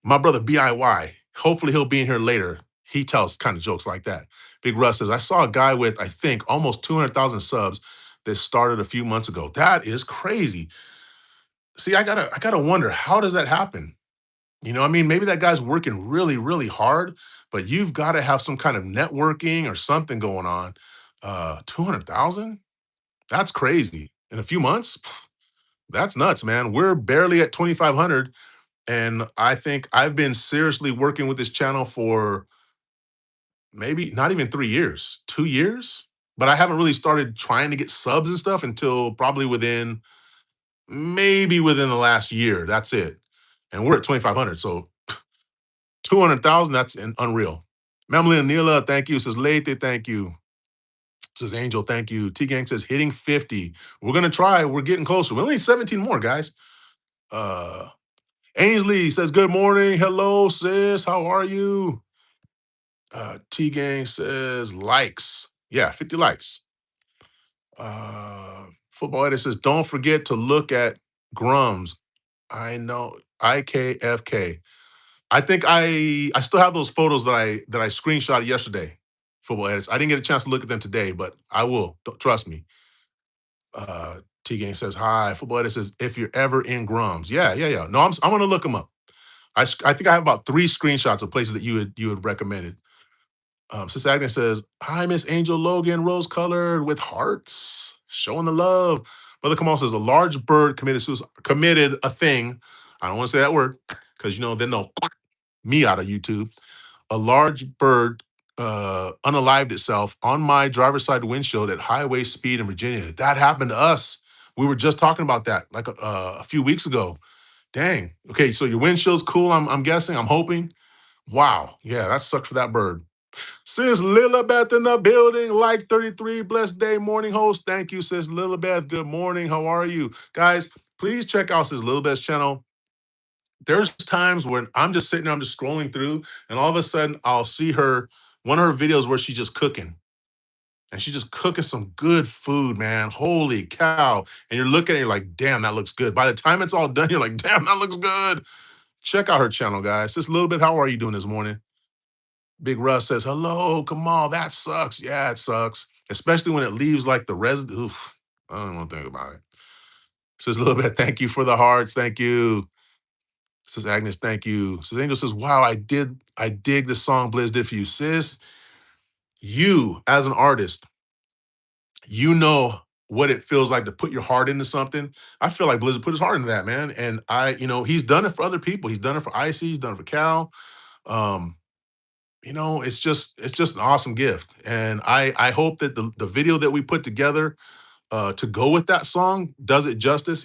My brother BIY, hopefully he'll be in here later. He tells kind of jokes like that. Big Russ says, I saw a guy with, I think, almost 200,000 subs that started a few months ago. That is crazy. See, I gotta wonder, how does that happen? Maybe that guy's working really, really hard, but you've got to have some kind of networking or something going on. 200,000? That's crazy. In a few months? That's nuts, man. We're barely at 2,500. And I think I've been seriously working with this channel for maybe not even 3 years, 2 years. But I haven't really started trying to get subs and stuff until probably maybe within the last year. That's it. And we're at 2,500. So 200,000, that's unreal. Mamali Anila, thank you. Says Leite, thank you. Says Angel, thank you. T Gang says hitting 50. We're going to try. We're getting closer. We only need 17 more, guys. Uh, Ainsley says, good morning. Hello, sis. How are you? T Gang says, likes. Yeah, 50 likes. Football Edit says, don't forget to look at Grums. I know IKFK. I think I still have those photos that I screenshotted yesterday. Football Edits. I didn't get a chance to look at them today, but I will. Trust me. Uh, T Gang says, hi. Football Edit says, if you're ever in Grums. Yeah, yeah, yeah. No, I'm gonna look them up. I think I have about 3 screenshots of places that you had recommended. Sis Agnes says, hi, Miss Angel Logan, rose colored with hearts, showing the love. Brother Kamal says, a large bird committed a thing. I don't want to say that word because, then they'll me out of YouTube. A large bird unalived itself on my driver's side windshield at highway speed in Virginia. That happened to us. We were just talking about that like a few weeks ago. Dang. Okay, so your windshield's cool, I'm guessing, I'm hoping. Wow. Yeah, that sucked for that bird. Sis Lilibeth in the building, like 33, blessed day morning host. Thank you, Sis Lilibeth. Good morning. How are you? Guys, please check out Sis Lilibeth's channel. There's times when I'm just sitting there, I'm just scrolling through, and all of a sudden I'll see one of her videos where she's just cooking. And she's just cooking some good food, man. Holy cow. And you're looking at it, you're like, damn, that looks good. By the time it's all done, you're like, damn, that looks good. Check out her channel, guys. Just a little bit. How are you doing this morning? Big Russ says, hello, Kamal. That sucks. Yeah, it sucks. Especially when it leaves like the residue. Oof, I don't want to think about it. Says a little bit. Thank you for the hearts. Thank you. Says Agnes, thank you. Says Angel says, wow, I dig the song Blizz did for you. Sis, you as an artist, you know what it feels like to put your heart into something. I feel like Blizzard put his heart into that, man. And he's done it for other people. He's done it for Icy, he's done it for Cal. Um, it's just an awesome gift. And I hope that the video that we put together to go with that song does it justice.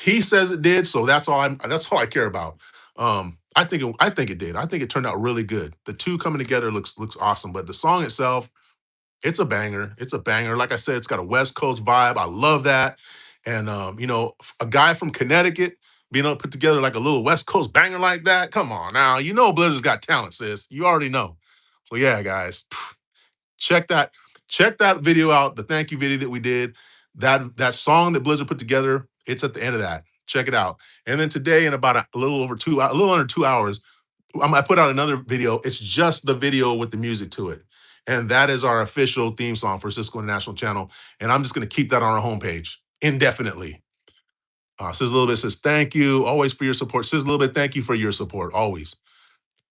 He says it did, so that's all I care about. I think it did. I think it turned out really good. The two coming together looks awesome. But the song itself, it's a banger. It's a banger. Like I said, it's got a West Coast vibe. I love that. And a guy from Connecticut being able to put together like a little West Coast banger like that. Come on now. Blizzard's got talent, sis. You already know. So yeah, guys, check that, check that video out, the thank you video that we did. That song that Blizzard put together, it's at the end of that. Check it out. And then today, in about a little under 2 hours, I put out another video. It's just the video with the music to it. And that is our official theme song for Cisco International Channel. And I'm just going to keep that on our homepage indefinitely. Sis a little bit says, thank you always for your support. Sis a little bit, thank you for your support always.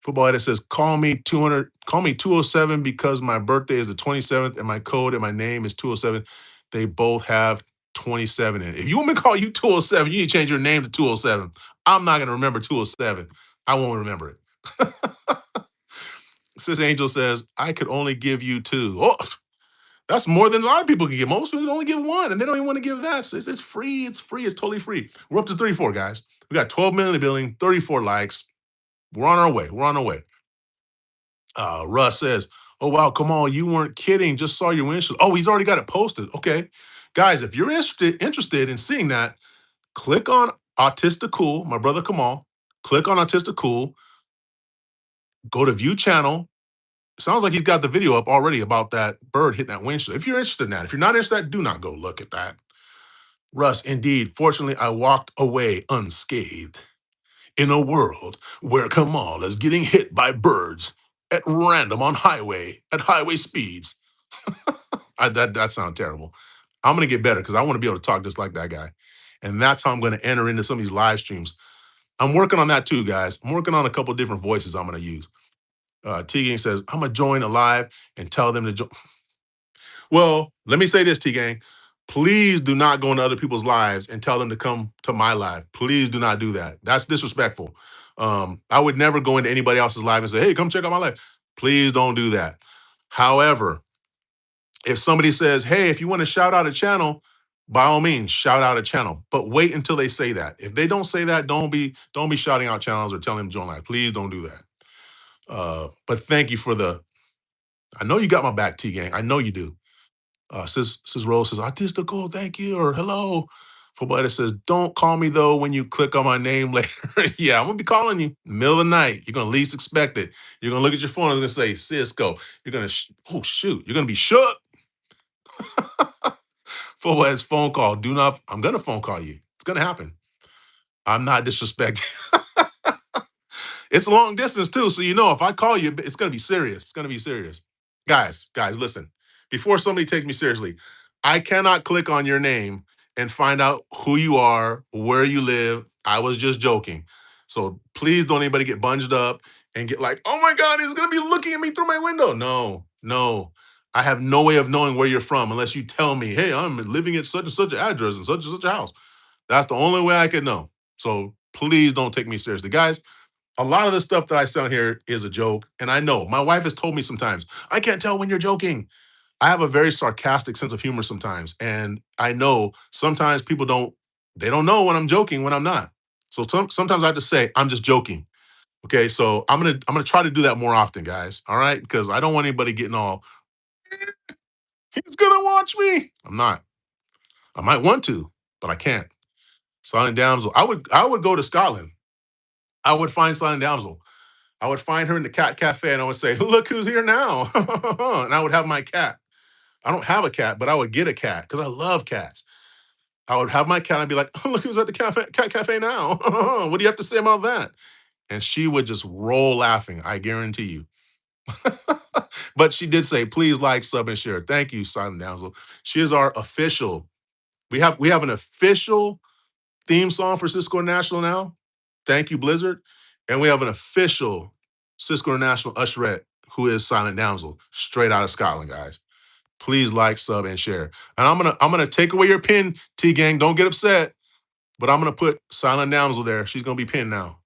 Football Edit says, call me 207 because my birthday is the 27th and my code and my name is 207. They both have 27 in it. If you want me to call you 207, you need to change your name to 207. I'm not going to remember 207. I won't remember it. Sis Angel says, I could only give you 2. Oh, that's more than a lot of people can give. Most people only give 1, and they don't even want to give that. Sis, it's free. It's free. It's totally free. We're up to 34, guys. We got 12 million in the building, 34 likes. We're on our way. We're on our way. Russ says, oh, wow, come on. You weren't kidding. Just saw your windshield. Oh, he's already got it posted. Okay. Guys, if you're interested in seeing that, click on Autistic Cool, my brother Kamal. Click on Autistic Cool. Go to view channel. Sounds like he's got the video up already about that bird hitting that windshield. If you're interested in that, if you're not interested, do not go look at that. Russ, indeed. Fortunately, I walked away unscathed. In a world where Kamal is getting hit by birds at random on at highway speeds. That sounds terrible. I'm gonna get better because I want to be able to talk just like that guy. And that's how I'm gonna enter into some of these live streams. I'm working on that too, guys. I'm working on a couple different voices I'm gonna use. T-Gang says, I'm gonna join a live and tell them to join. Well, let me say this, T-Gang. Please do not go into other people's lives and tell them to come to my live. Please do not do that. That's disrespectful. I would never go into anybody else's live and say, hey, come check out my live. Please don't do that. However, if somebody says, hey, if you want to shout out a channel, by all means, shout out a channel. But wait until they say that. If they don't say that, don't be shouting out channels or telling them to join live. Please don't do that. But thank you for I know you got my back, T-Gang. I know you do. Sis Rose says, Artistical, thank you, or hello. Football Edit says, don't call me though when you click on my name later. Yeah, I'm gonna be calling you middle of the night. You're gonna least expect it. You're gonna look at your phone and it's gonna say Cisco. You're gonna oh shoot, you're gonna be shook. Football Edit's phone call. Do not, I'm gonna phone call you. It's gonna happen. I'm not disrespecting. It's a long distance too, so you know if I call you, it's gonna be serious. It's gonna be serious. Guys, listen. Before somebody takes me seriously, I cannot click on your name and find out who you are, where you live. I was just joking. So please don't anybody get bunged up and get like, oh my God, he's gonna be looking at me through my window. No, no. I have no way of knowing where you're from unless you tell me, hey, I'm living at such and such an address and such a house. That's the only way I could know. So please don't take me seriously. Guys, a lot of the stuff that I sound here is a joke. And I know my wife has told me sometimes, I can't tell when you're joking. I have a very sarcastic sense of humor sometimes. And I know sometimes people they don't know when I'm joking, when I'm not. So sometimes I have to say, I'm just joking. Okay. So I'm gonna try to do that more often, guys. All right. Because I don't want anybody getting all, he's gonna watch me. I'm not. I might want to, but I can't. Silent Damsel. I would go to Scotland. I would find Silent Damsel. I would find her in the cat cafe and I would say, look who's here now. And I would have my cat. I don't have a cat, but I would get a cat because I love cats. I would have my cat and I'd be like, oh, look who's at the cat cafe now. What do you have to say about that? And she would just roll laughing, I guarantee you. But she did say, please like, sub, and share. Thank you, Silent Damsel. She is our official. We have an official theme song for Cisco National now. Thank you, Blizzard. And we have an official Cisco National usherette who is Silent Damsel, straight out of Scotland, guys. Please like, sub, and share. And I'm gonna take away your pin, T Gang. Don't get upset, but I'm gonna put Silent Damsel there. She's gonna be pinned now.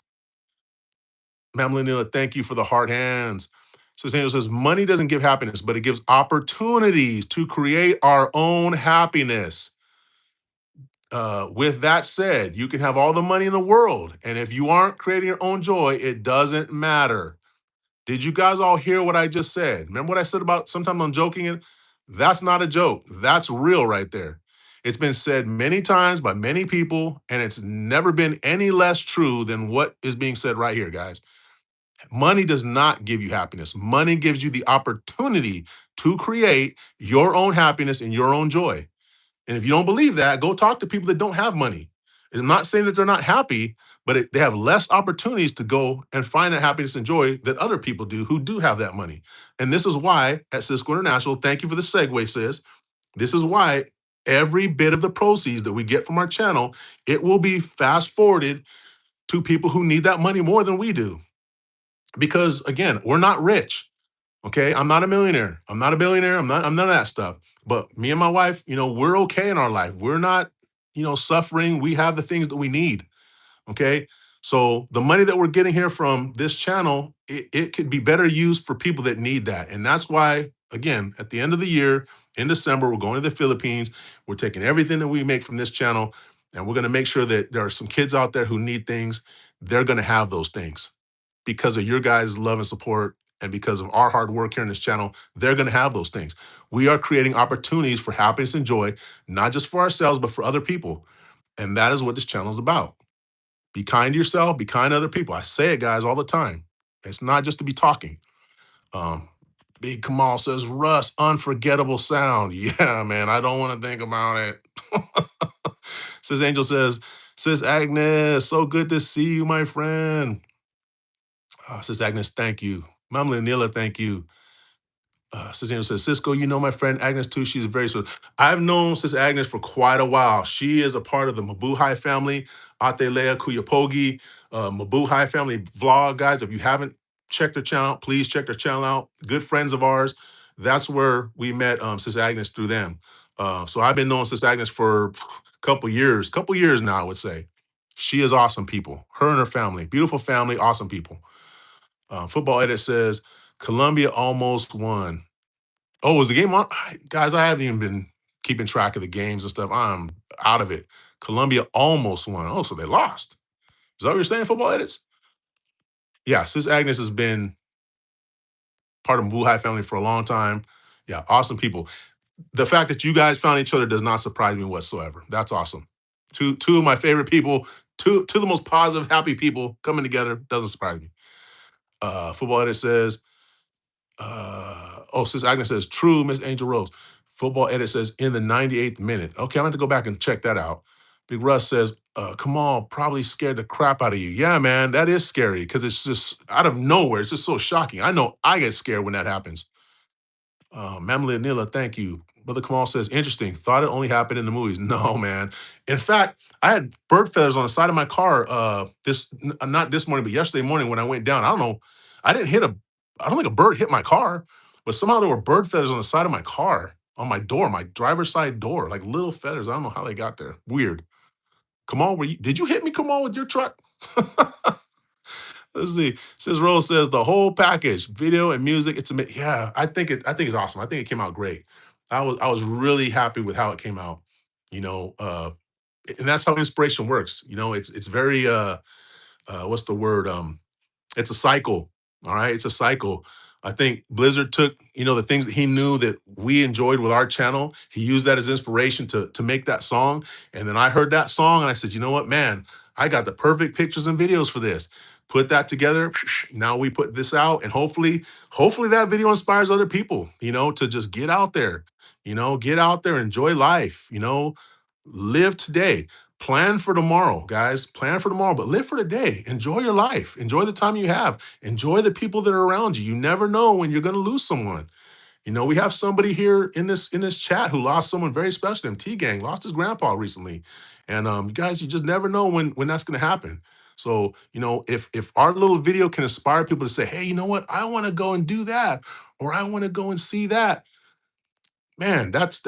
Mamma thank you for the heart hands. So Angel says, money doesn't give happiness, but it gives opportunities to create our own happiness. With that said, you can have all the money in the world, and if you aren't creating your own joy, it doesn't matter. Did you guys all hear what I just said? Remember what I said about sometimes I'm joking? That's not a joke. That's real right there. It's been said many times by many people, and it's never been any less true than what is being said right here, guys. Money does not give you happiness. Money gives you the opportunity to create your own happiness and your own joy. And if you don't believe that, go talk to people that don't have money. I'm not saying that they're not happy, but they have less opportunities to go and find that happiness and joy that other people do who do have that money. And this is why at Cisco International, thank you for the segue, sis. This is why every bit of the proceeds that we get from our channel, it will be fast forwarded to people who need that money more than we do. Because again, we're not rich. Okay, I'm not a millionaire. I'm not a billionaire. I'm none of that stuff. But me and my wife, we're okay in our life. We're not, suffering. We have the things that we need. Okay. So the money that we're getting here from this channel, it could be better used for people that need that. And that's why, again, at the end of the year, in December, we're going to the Philippines. We're taking everything that we make from this channel, and we're going to make sure that there are some kids out there who need things. They're going to have those things because of your guys' love and support and because of our hard work here in this channel. They're going to have those things. We are creating opportunities for happiness and joy, not just for ourselves, but for other people. And that is what this channel is about. Be kind to yourself, be kind to other people. I say it, guys, all the time. It's not just to be talking. Um, Big Kamal says, Russ, unforgettable sound. Yeah, man, I don't want to think about it. Sis Angel says, Sis Agnes, so good to see you, my friend. Sis Agnes, thank you. Mom Lanila, thank you. Sis Angel says, Cisco, you know my friend Agnes too. She's very special. I've known Sis Agnes for quite a while. She is a part of the Mabuhay family, Atelea Kuyapogi, Mabuhay family vlog. Guys, if you haven't checked their channel out, please check their channel out. Good friends of ours. That's where we met Sis Agnes through them. So I've been knowing Sis Agnes for a couple years now, I would say. She is awesome people. Her and her family, beautiful family, awesome people. Football Edit says, Columbia almost won. Oh, was the game on? Guys, I haven't even been keeping track of the games and stuff. I'm out of it. Columbia almost won. Oh, so they lost. Is that what you're saying, Football Edits? Yeah, Sis Agnes has been part of the Wuhai family for a long time. Yeah, awesome people. The fact that you guys found each other does not surprise me whatsoever. That's awesome. Two of my favorite people, two of the most positive, happy people coming together. Doesn't surprise me. Football edit says, Sis Agnes says, true, Miss Angel Rose. Football edit says, in the 98th minute. Okay, I'm going to go back and check that out. Big Russ says, come on, probably scared the crap out of you. Yeah, man, that is scary because it's just out of nowhere. It's just so shocking. I know I get scared when that happens. Mamla Nila, thank you. Brother Kamal says, interesting. Thought it only happened in the movies. No, man. In fact, I had bird feathers on the side of my car not this morning, but yesterday morning when I went down. I don't know. I didn't hit a, I don't think a bird hit my car, but somehow there were bird feathers on the side of my car, on my door, my driver's side door, like little feathers. I don't know how they got there. Weird. Kamal, did you hit me, Kamal, with your truck? Let's see. Says Rose says the whole package, video and music. It's amazing. Yeah, I think it's awesome. I think it came out great. I was really happy with how it came out. You know, and that's how inspiration works. You know, it's very what's the word? It's a cycle. All right. It's a cycle. I think Blizzard took, the things that he knew that we enjoyed with our channel. He used that as inspiration to make that song. And then I heard that song and I said, you know what, man, I got the perfect pictures and videos for this. Put that together. Now we put this out. And hopefully that video inspires other people, to just get out there, get out there, enjoy life, live today. Plan for tomorrow, guys. Plan for tomorrow, but live for today. Enjoy your life. Enjoy the time you have. Enjoy the people that are around you. You never know when you're going to lose someone. We have somebody here in this chat who lost someone very special to him. T Gang lost his grandpa recently, and you guys, you just never know when that's going to happen. So if our little video can inspire people to say, hey, you know what, I want to go and do that, or I want to go and see that, man, that's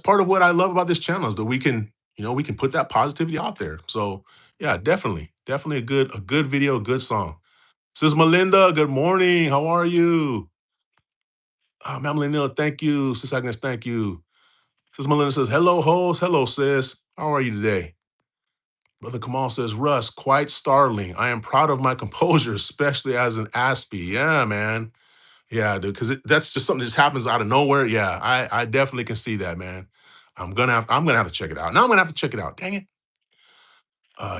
part of what I love about this channel is that we can put that positivity out there. So yeah, definitely a good video, a good song. Sis Melinda, good morning. How are you? Ma'am Melinda, thank you. Sis Agnes, thank you. Sis Melinda says, hello, host. Hello, sis. How are you today? Brother Kamal says, Russ, quite startling. I am proud of my composure, especially as an Aspie. Yeah, man. Yeah, dude, because that's just something that just happens out of nowhere. Yeah, I definitely can see that, man. I'm gonna have to check it out. Now I'm gonna have to check it out. Dang it.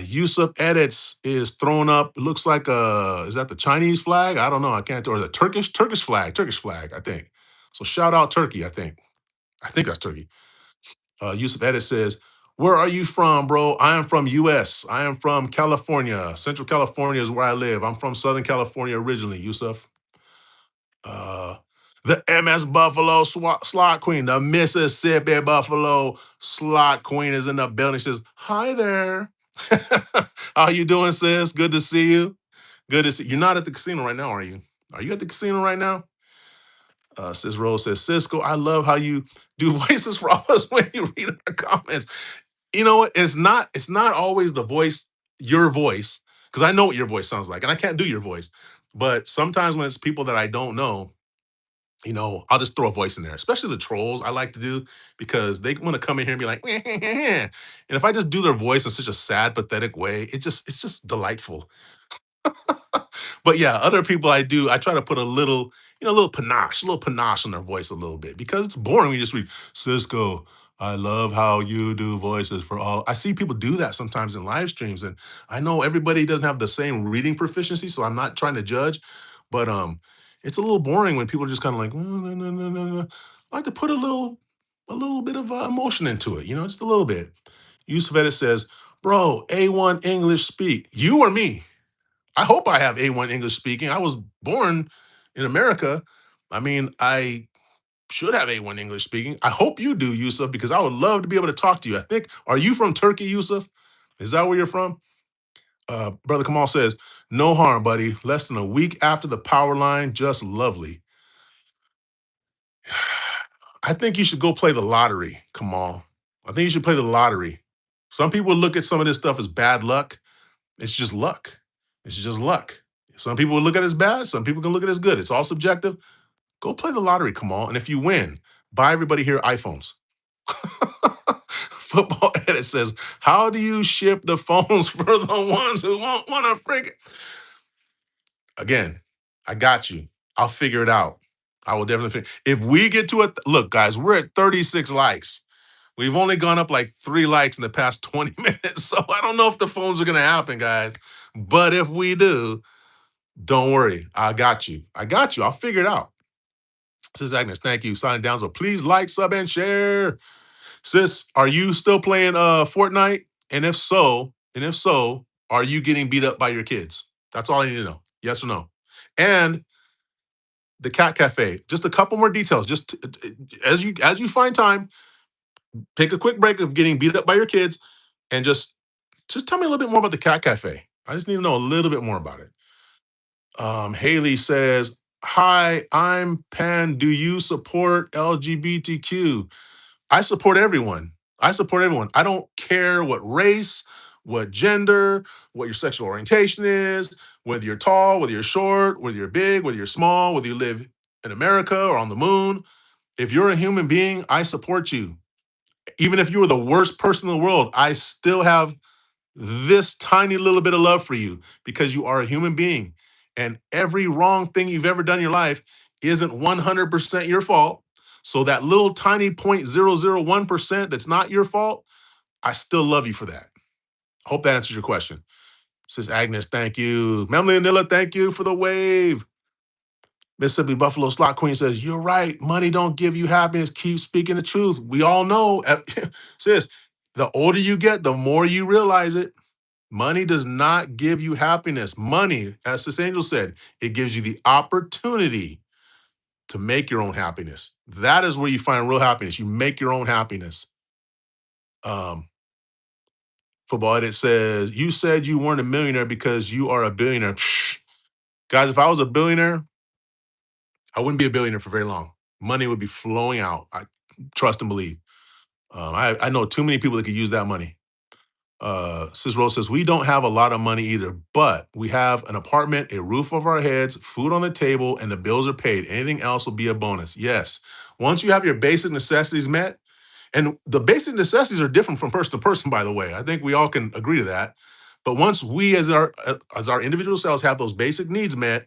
Yusuf Edits is thrown up. It looks like is that the Chinese flag? I don't know. I can't. Or the Turkish flag. Turkish flag. I think. So shout out Turkey. I think. I think that's Turkey. Yusuf Edits says, "Where are you from, bro? I am from U.S. I am from California. Central California is where I live. I'm from Southern California originally. Yusuf." Uh, the MS Buffalo Slot Queen, the Mississippi Buffalo Slot Queen is in the building. She says, "Hi there. How you doing, sis? Good to see you. Good to see you. You're not at the casino right now, are you? Are you at the casino right now?" Sis Rose says, Cisco, I love how you do voices for us when you read our comments. You know what? It's not always your voice, because I know what your voice sounds like, and I can't do your voice. But sometimes when it's people that I don't know, I'll just throw a voice in there, especially the trolls I like to do because they want to come in here and be like, and if I just do their voice in such a sad, pathetic way, it's just delightful. But yeah, other people I try to put a little panache on their voice a little bit because it's boring when you just read Cisco. I love how you do voices for all. I see people do that sometimes in live streams, and I know everybody doesn't have the same reading proficiency, so I'm not trying to judge, but it's a little boring when people are just kind of like, "Mm, no, no, no, no, no." I like to put a little bit of emotion into it, just a little bit. Yusuf Edit says, "Bro, A1 English speak. You or me? I hope I have A1 English speaking. I was born in America. I mean, I should have A1 English speaking. I hope you do, Yusuf, because I would love to be able to talk to you. I think, are you from Turkey, Yusuf? Is that where you're from?" Brother Kamal says, no harm, buddy. Less than a week after the power line, just lovely. I think you should go play the lottery, Kamal. I think you should play the lottery. Some people look at some of this stuff as bad luck. It's just luck. It's just luck. Some people will look at it as bad. Some people can look at it as good. It's all subjective. Go play the lottery, Kamal. And if you win, buy everybody here iPhones. Football Edit says, how do you ship the phones for the ones who won't want to freaking? Again, I got you. I'll figure it out. I will definitely figure. If we get to look, guys, we're at 36 likes. We've only gone up like 3 likes in the past 20 minutes. So I don't know if the phones are going to happen, guys. But if we do, don't worry. I got you. I got you. I'll figure it out. Sis Agnes, thank you. Signing down. So please like, sub, and share. Sis, are you still playing Fortnite? And if so, are you getting beat up by your kids? That's all I need to know. Yes or no? And the cat cafe. Just a couple more details. Just as you find time, take a quick break of getting beat up by your kids, and just tell me a little bit more about the cat cafe. I just need to know a little bit more about it. Haley says, "Hi, I'm Pan. Do you support LGBTQ? I support everyone. I support everyone. I don't care what race, what gender, what your sexual orientation is, whether you're tall, whether you're short, whether you're big, whether you're small, whether you live in America or on the moon. If you're a human being, I support you. Even if you were the worst person in the world, I still have this tiny little bit of love for you because you are a human being. And every wrong thing you've ever done in your life isn't 100% your fault. So that little tiny 0.001% that's not your fault, I still love you for that. Hope that answers your question. Says Agnes, thank you. Memly Anilla, thank you for the wave. Mississippi Buffalo Slot Queen says, "You're right. Money don't give you happiness. Keep speaking the truth." We all know. Sis, the older you get, the more you realize it. Money does not give you happiness. Money, as this angel said, it gives you the opportunity to make your own happiness. That is where you find real happiness. You make your own happiness. Um, Football Edit says, "You said you weren't a millionaire because you are a billionaire." Psh, guys, if I was a billionaire, I wouldn't be a billionaire for very long. Money would be flowing out. I trust and believe. I know too many people that could use that money. Sis Rose says, "We don't have a lot of money either, but we have an apartment, a roof over our heads, food on the table, and the bills are paid. Anything else will be a bonus." Yes. Once you have your basic necessities met, and the basic necessities are different from person to person, by the way. I think we all can agree to that. But once we as our individual selves have those basic needs met,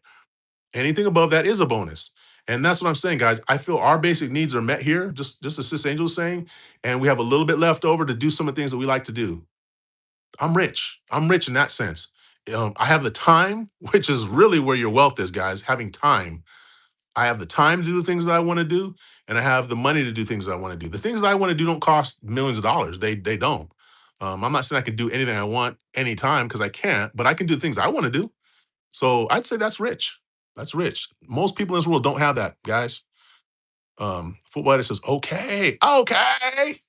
anything above that is a bonus. And that's what I'm saying, guys. I feel our basic needs are met here, just as Sis Angel was saying, and we have a little bit left over to do some of the things that we like to do. I'm rich. I'm rich in that sense. I have the time, which is really where your wealth is, guys. Having time. I have the time to do the things that I want to do, and I have the money to do things that I want to do. The things that I want to do don't cost millions of dollars. They don't. I'm not saying I can do anything I want anytime because I can't, but I can do the things I want to do. So I'd say that's rich. That's rich. Most people in this world don't have that, guys. Football Editor says, "Okay, okay,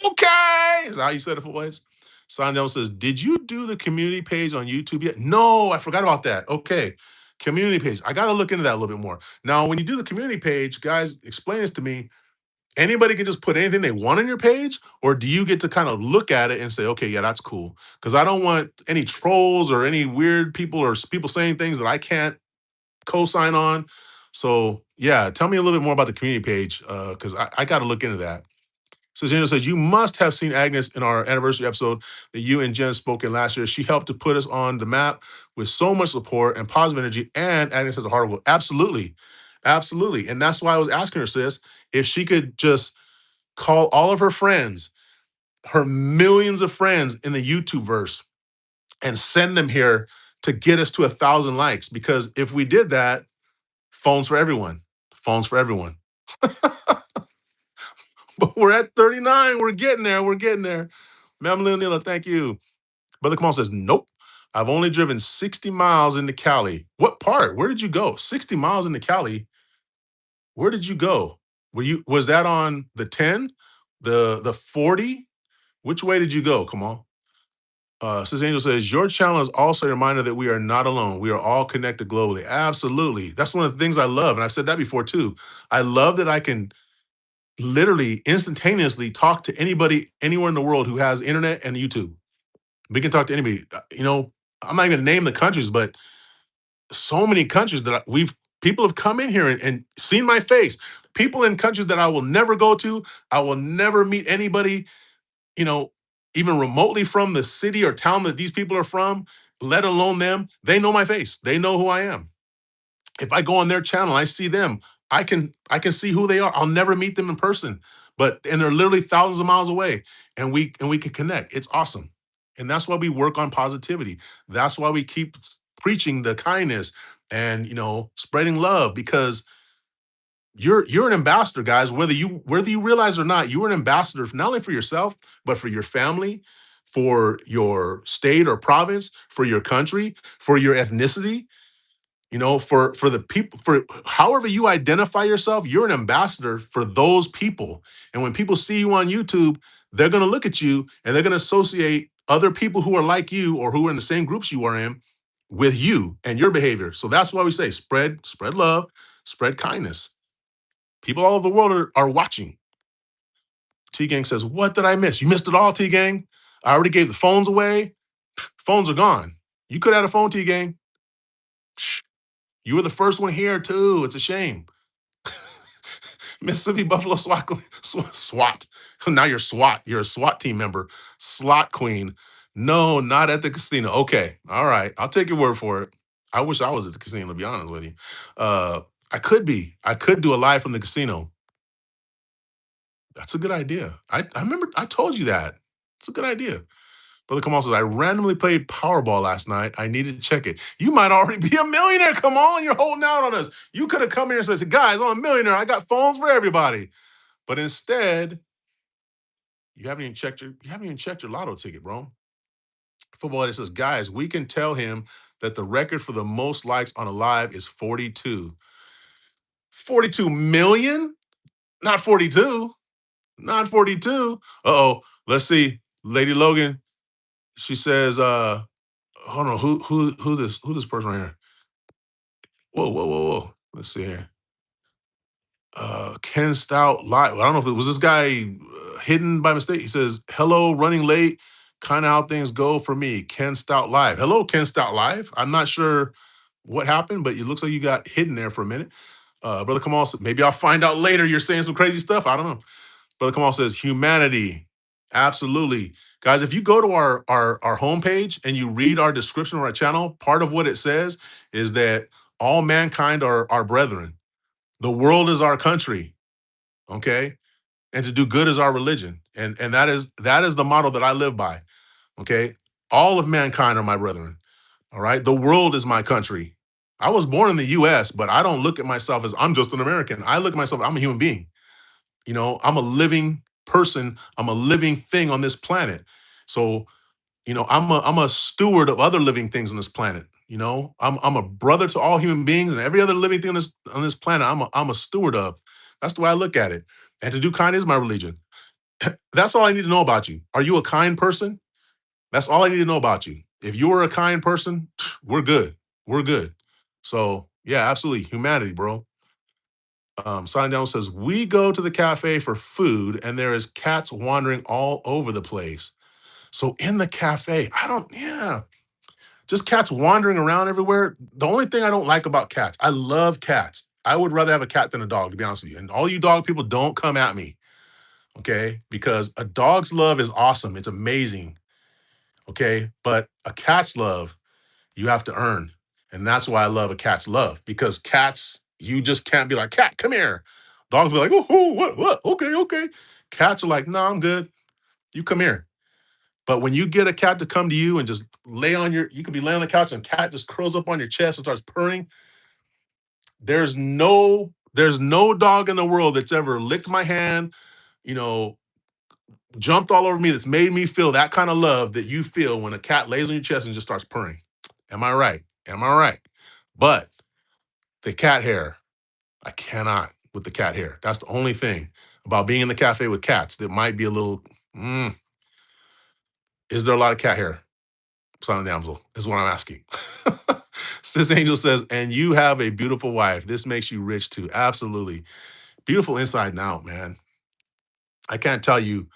okay." Is that how you said it, Football Editor? Sandel says, "Did you do the community page on YouTube yet?" No, I forgot about that. Okay. Community page. I got to look into that a little bit more. Now, when you do the community page, guys, explain this to me. Anybody can just put anything they want on your page, or do you get to kind of look at it and say, okay, yeah, that's cool? Because I don't want any trolls or any weird people or people saying things that I can't co-sign on. So yeah, tell me a little bit more about the community page because I got to look into that. Cesarino says, "You must have seen Agnes in our anniversary episode that you and Jen spoke in last year. She helped to put us on the map with so much support and positive energy. And Agnes has a heart of gold." Absolutely. Absolutely. And that's why I was asking her, sis, if she could just call all of her friends, her millions of friends in the YouTube verse, and send them here to get us to 1,000 likes. Because if we did that, phones for everyone. Phones for everyone. But we're at 39. We're getting there. We're getting there. Ma'am Leonila, thank you. Brother Kamal says, "Nope. I've only driven 60 miles into Cali." What part? Where did you go? 60 miles into Cali. Where did you go? Was that on the 10? The 40? Which way did you go? Come on. Sis Angel says, "Your channel is also a reminder that we are not alone. We are all connected globally." Absolutely. That's one of the things I love. And I've said that before too. I love that I can literally instantaneously talk to anybody anywhere in the world who has internet and YouTube. We can talk to anybody. I'm not even gonna name the countries, but so many countries that people have come in here and seen my face. People in countries that I will never go to. I will never meet anybody, you know, even remotely from the city or town that these people are from, let alone them. They know my face. They know who I am. If I go on their channel, I see them. I can see who they are. I'll never meet them in person, but and they're literally thousands of miles away, and we can connect. It's awesome. And that's why we work on positivity. That's why we keep preaching the kindness and spreading love, because you're an ambassador, guys. Whether you realize or not, you're an ambassador not only for yourself, but for your family, for your state or province, for your country, for your ethnicity, for the people, for however you identify yourself. You're an ambassador for those people. And when people see you on YouTube, they're going to look at you and they're going to associate other people who are like you or who are in the same groups you are in with you and your behavior. So that's why we say spread love, spread kindness. People all over the world are watching. T Gang says, "What did I miss? You missed it all, T Gang. I already gave the phones away. Phones are gone. You could have had a phone, T Gang. You were the first one here, too. It's a shame." Mississippi Buffalo SWAT, SWAT. Now you're SWAT. You're a SWAT team member. Slot queen. No, not at the casino. Okay. All right. I'll take your word for it. I wish I was at the casino, to be honest with you. Uh, I could be. I could do a live from the casino. That's a good idea. I remember I told you that. It's a good idea. Brother Kamal says, I randomly played Powerball last night. I needed to check it. You might already be a millionaire. Come on, you're holding out on us. You could have come here and said, guys, I'm a millionaire. I got phones for everybody. But instead, you haven't even checked your lotto ticket, bro. Football It says, guys, we can tell him that the record for the most likes on a live is 42. 42 million? Not 42. Not 42. Uh-oh. Let's see. Lady Logan, she says, hold on, who this person right here? Whoa, whoa, whoa, whoa. Let's see here. Ken Stout live. I don't know if it was this guy hidden by mistake. He says, hello, running late. Kind of how things go for me. Ken Stout live. Hello, Ken Stout live. I'm not sure what happened, but it looks like you got hidden there for a minute. Brother Kamal said, maybe I'll find out later. You're saying some crazy stuff. I don't know. Brother Kamal says, humanity. Absolutely. Guys, if you go to our homepage and you read our description of our channel, part of what it says is that all mankind are our brethren. The world is our country, okay? And to do good is our religion. And that is the model that I live by, okay? All of mankind are my brethren, all right? The world is my country. I was born in the US, but I don't look at myself as I'm just an American. I look at myself, I'm a human being. I'm a living person. I'm a living thing on this planet. So, I'm a steward of other living things on this planet. I'm a brother to all human beings and every other living thing on this planet. I'm a steward of. That's the way I look at it. And to do kind is my religion. That's all I need to know about you. Are you a kind person? That's all I need to know about you. If you are a kind person, we're good. We're good. So yeah, absolutely. Humanity, bro. Sign Down says, we go to the cafe for food and there is cats wandering all over the place. So in the cafe, yeah, just cats wandering around everywhere. The only thing I don't like about cats, I love cats. I would rather have a cat than a dog, to be honest with you. And all you dog people, don't come at me, okay? Because a dog's love is awesome. It's amazing, okay? But a cat's love, you have to earn. And that's why I love a cat's love, because cats, you just can't be like, cat, come here. Dogs be like, oh, what? Okay, okay. Cats are like, no, I'm good. You come here. But when you get a cat to come to you and just you could be laying on the couch and cat just curls up on your chest and starts purring. There's no dog in the world that's ever licked my hand, you know, jumped all over me, that's made me feel that kind of love that you feel when a cat lays on your chest and just starts purring. Am I right? Am I right? But the cat hair, I cannot with the cat hair. That's the only thing about being in the cafe with cats that might be a little. Is there a lot of cat hair? Silent Damsel is what I'm asking. Sis Angel says, and you have a beautiful wife. This makes you rich too. Absolutely. Beautiful inside and out, man. I can't tell you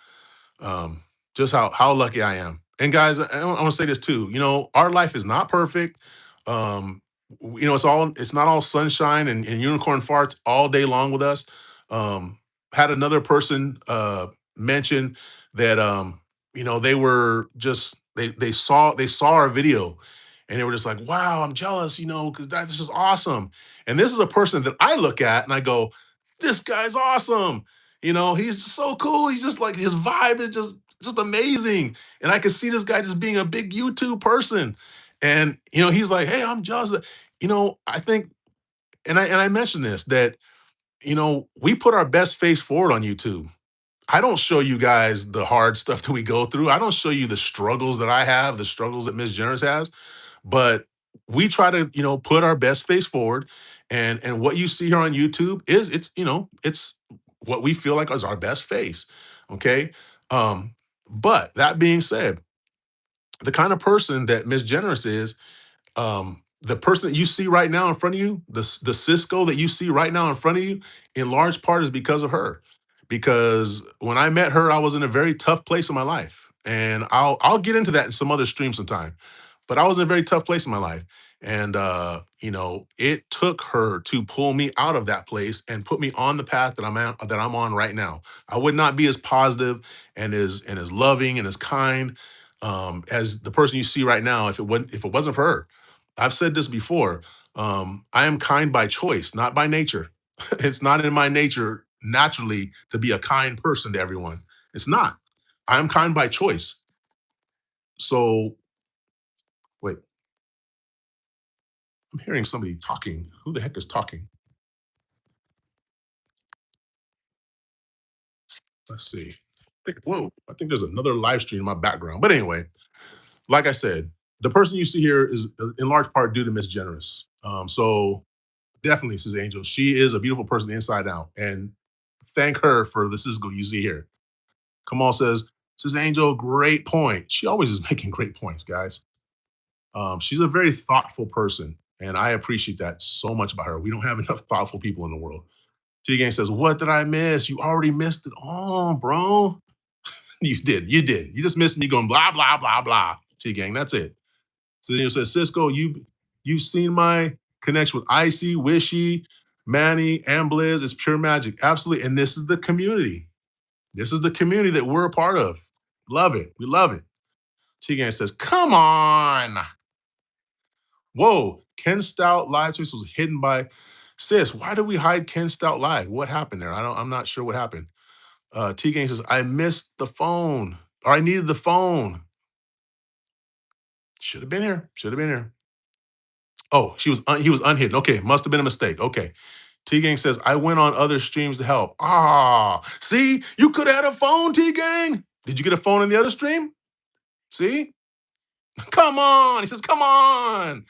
just how lucky I am. And guys, I want to say this too. Our life is not perfect. Um, it's not all sunshine and unicorn farts all day long with us. Had another person mention that they were just they saw our video and they were just like, wow, I'm jealous, because that's just awesome. And this is a person that I look at and I go, this guy's awesome. He's just so cool. He's just like his vibe is just amazing. And I can see this guy just being a big YouTube person. And he's like, hey, I'm just, I think, and I mentioned this that we put our best face forward on YouTube. I don't show you guys the hard stuff that we go through. I don't show you the struggles that I have, the struggles that Miss Generous has, but we try to, put our best face forward. And what you see here on YouTube is it's what we feel like is our best face. Okay. But that being said, the kind of person that Miss Generous is, the person that you see right now in front of you, the Cisco that you see right now in front of you, in large part is because of her. Because when I met her, I was in a very tough place in my life, and I'll get into that in some other stream sometime. But I was in a very tough place in my life, and it took her to pull me out of that place and put me on the path that I'm on right now. I would not be as positive and as loving and as kind as the person you see right now if it wasn't for her. I've said this before. I am kind by choice, not by nature. It's not in my nature naturally to be a kind person to everyone. It's not. I'm kind by choice. So wait, I'm hearing somebody talking. Who the heck is talking? Let's see. Whoa, I think there's another live stream in my background. But anyway, like I said, the person you see here is in large part due to Miss Generous. So definitely, says Angel. She is a beautiful person inside out. And thank her for the Cisco you see here. Kamal says Angel, great point. She always is making great points, guys. She's a very thoughtful person, and I appreciate that so much about her. We don't have enough thoughtful people in the world. T Gang says, what did I miss? You already missed it all, bro. You did. You did. You just missed me going blah, blah, blah, blah. T Gang, that's it. So then you says, Cisco, you've seen my connection with Icy, Wishy, Manny, and Blizz. It's pure magic. Absolutely. And this is the community. This is the community that we're a part of. Love it. We love it. T Gang says, come on. Whoa. Ken Stout live tweets was hidden by Sis. Why did we hide Ken Stout live? What happened there? I'm not sure what happened. T Gang says, I missed the phone. Or I needed the phone. Should have been here. Should have been here. Oh, he was unhidden. Okay, must have been a mistake. Okay. T Gang says, I went on other streams to help. Ah, see, you could have had a phone, T Gang. Did you get a phone in the other stream? See? Come on. He says, come on.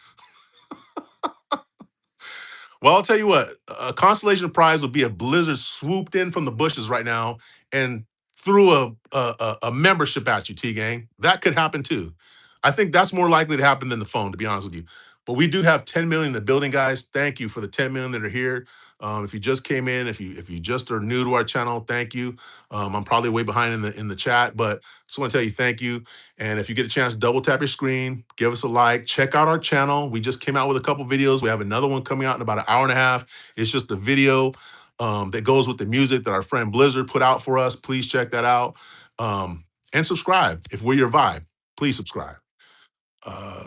Well, I'll tell you what, a consolation prize would be a Blizzard swooped in from the bushes right now and threw a membership at you, T Gang. That could happen too. I think that's more likely to happen than the phone, to be honest with you. But we do have 10 million in the building, guys. Thank you for the 10 million that are here. If you just came in, if you just are new to our channel, thank you. I'm probably way behind in the chat, but just want to tell you thank you. And if you get a chance, double tap your screen, give us a like, check out our channel. We just came out with a couple videos. We have another one coming out in about an hour and a half. It's just a video that goes with the music that our friend Blizzard put out for us. Please check that out. And subscribe if we're your vibe. Please subscribe. Uh,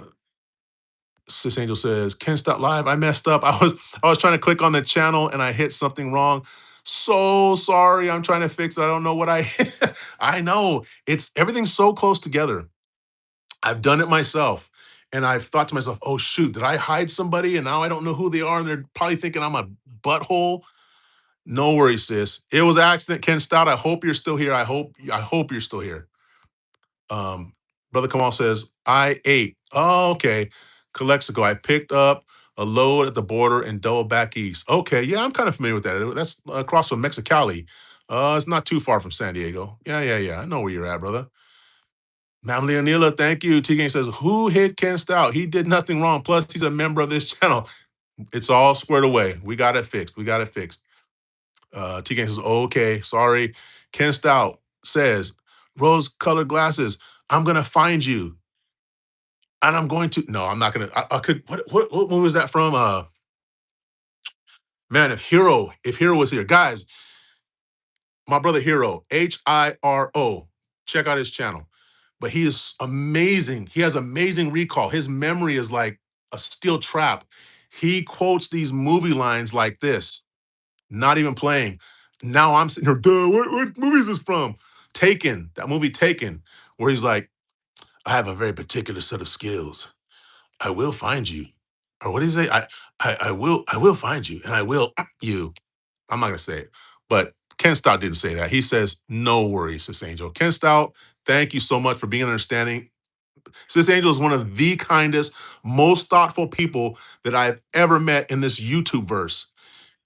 Sis Angel says, Ken Stop Live. I messed up. I was trying to click on the channel and I hit something wrong. So sorry. I'm trying to fix it. I don't know what I hit. I know. It's everything's so close together. I've done it myself. And I've thought to myself, oh shoot, did I hide somebody? And now I don't know who they are. And they're probably thinking I'm a butthole. No worries, sis. It was an accident, Ken Stout. I hope you're still here. I hope you're still here. Brother Kamal says, I ate. Oh, okay. Calexico, I picked up a load at the border and double back east. Okay, yeah, I'm kind of familiar with that. That's across from Mexicali. It's not too far from San Diego. Yeah, yeah, yeah. I know where you're at, brother. Ma'am Leonila, thank you. T Gang says, who hit Ken Stout? He did nothing wrong. Plus, he's a member of this channel. It's all squared away. We got it fixed. We got it fixed. T Gang says, okay, sorry. Ken Stout says, rose colored glasses. I'm going to find you. And I'm going to, no, I'm not going to, I could, what movie was that from? Man, if Hero was here, guys, my brother Hero, Hiro, check out his channel. But he is amazing. He has amazing recall. His memory is like a steel trap. He quotes these movie lines like this, not even playing. Now I'm sitting here, duh, what movie is this from? Taken, that movie Taken, where he's like, I have a very particular set of skills. I will find you. Or what does he say? I will find you and I will you. I'm not gonna say it, but Ken Stout didn't say that. He says, no worries, Sis Angel. Ken Stout, thank you so much for being understanding. Sis Angel is one of the kindest, most thoughtful people that I've ever met in this YouTube verse.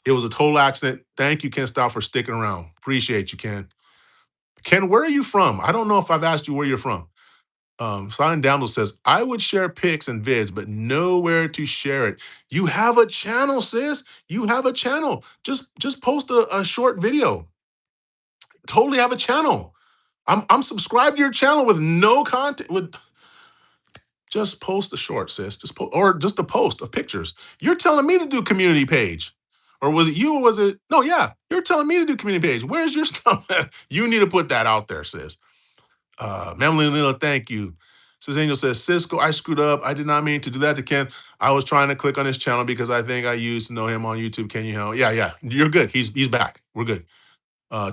It was a total accident. Thank you, Ken Stout, for sticking around. Appreciate you, Ken. Ken, where are you from? I don't know if I've asked you where you're from. Silent Download says, I would share pics and vids, but nowhere to share it. You have a channel, sis. You have a channel. Just post a short video. Totally have a channel. I'm subscribed to your channel with no content. With just post a short, sis. Just or just a post of pictures. You're telling me to do community page. Or was it you or was it? No, yeah. You're telling me to do community page. Where's your stuff? You need to put that out there, sis. Memlin Lila, thank you. Sis Angel says, Cisco, I screwed up. I did not mean to do that to Ken. I was trying to click on his channel because I think I used to know him on YouTube. Can you help? Yeah, yeah. You're good. He's back. We're good.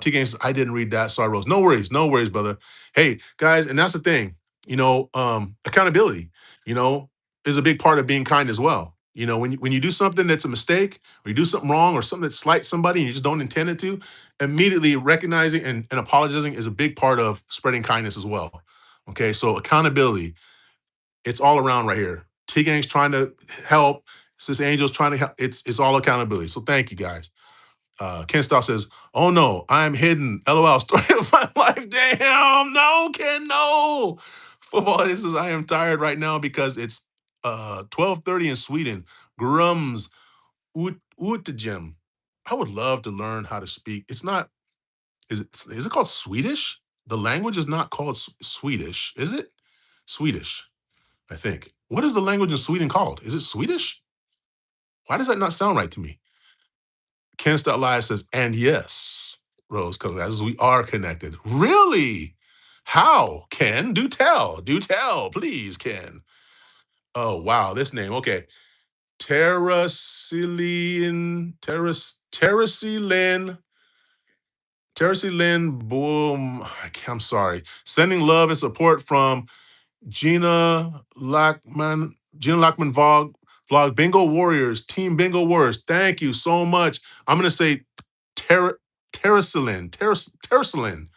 T Gang says, I didn't read that. Sorry, Rose. No worries, brother. Hey, guys, and that's the thing, accountability, you know, is a big part of being kind as well. When you do something that's a mistake, or you do something wrong, or something that slights somebody and you just don't intend it to, immediately recognizing and apologizing is a big part of spreading kindness as well. Okay, so accountability, it's all around right here. T Gang's trying to help, Sis Angel's trying to help. It's all accountability. So thank you guys. Ken Star says, "Oh no, I'm hidden. LOL. Story of my life. Damn, no, Ken, no. Football. This is. I am tired right now because it's 12:30 in Sweden. Grums Utegem. I would love to learn how to speak. It's not. Is it called Swedish? The language is not called Swedish, is it? Swedish, I think. What is the language in Sweden called? Is it Swedish? Why does that not sound right to me? Ken Live says, and yes, Rose colored glasses, we are connected. Really? How? Ken? Do tell. Do tell, please, Ken. Oh, wow. This name. Okay. Terracilin. Terracilin. Boom. I'm sorry. Sending love and support from Gina Lockman vlog Bingo Warriors, Team Bingo Warriors. Thank you so much. I'm gonna say Ter Terracelin, Terracelin,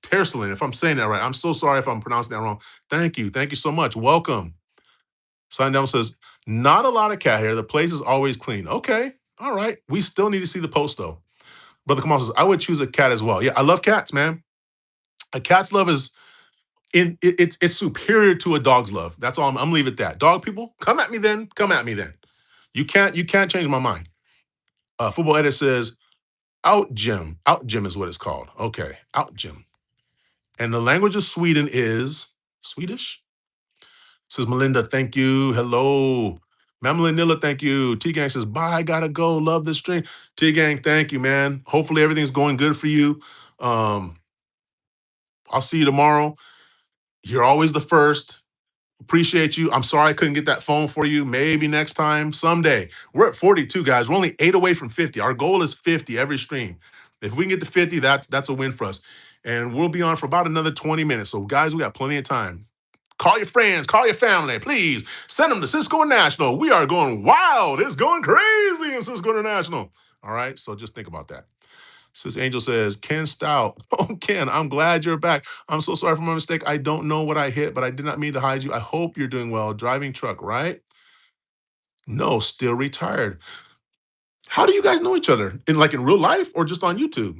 Terracelin. If I'm saying that right, I'm so sorry if I'm pronouncing that wrong. Thank you so much. Welcome. Sign down says, not a lot of cat hair. The place is always clean. Okay, all right. We still need to see the post though. Brother Kamal says, I would choose a cat as well. Yeah, I love cats, man. A cat's love is it's superior to a dog's love. That's all. I'm leave it at that. Dog people, come at me then. Come at me then. You can't change my mind. Football edit says out gym. Out gym is what it's called. Okay, out gym. And the language of Sweden is Swedish. Says Melinda, thank you. Hello. Mamelinilla, thank you. T Gang says, bye, gotta go. Love this stream. T Gang, thank you, man. Hopefully everything's going good for you. Um, I'll see you tomorrow. You're always the first. Appreciate you. I'm sorry I couldn't get that phone for you. Maybe next time, someday. We're at 42, guys. We're only 8 away from 50. Our goal is 50 every stream. If we can get to 50, that's a win for us. And we'll be on for about another 20 minutes. So, guys, we got plenty of time. Call your friends, call your family, please. Send them to Cisco International. We are going wild. It's going crazy in Cisco International. All right. So just think about that. Sis Angel says, Ken Stout. Oh, Ken, I'm glad you're back. I'm so sorry for my mistake. I don't know what I hit, but I did not mean to hide you. I hope you're doing well. Driving truck, right? No, still retired. How do you guys know each other? In real life or just on YouTube?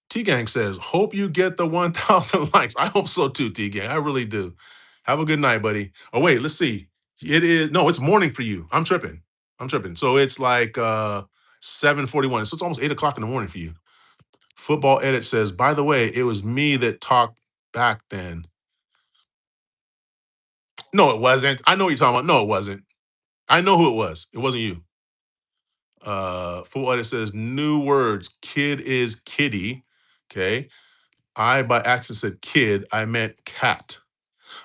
T Gang says, hope you get the 1,000 likes. I hope so too, T Gang. I really do. Have a good night, buddy. Oh, wait, let's see. It's morning for you. I'm tripping. So it's like 7:41. So it's almost 8 o'clock in the morning for you. Football Edit says, by the way, it was me that talked back then. No, it wasn't. I know what you're talking about. No, it wasn't. I know who it was. It wasn't you. Football Edit says, new words. Kid is kitty. Okay. I by accident said kid. I meant cat.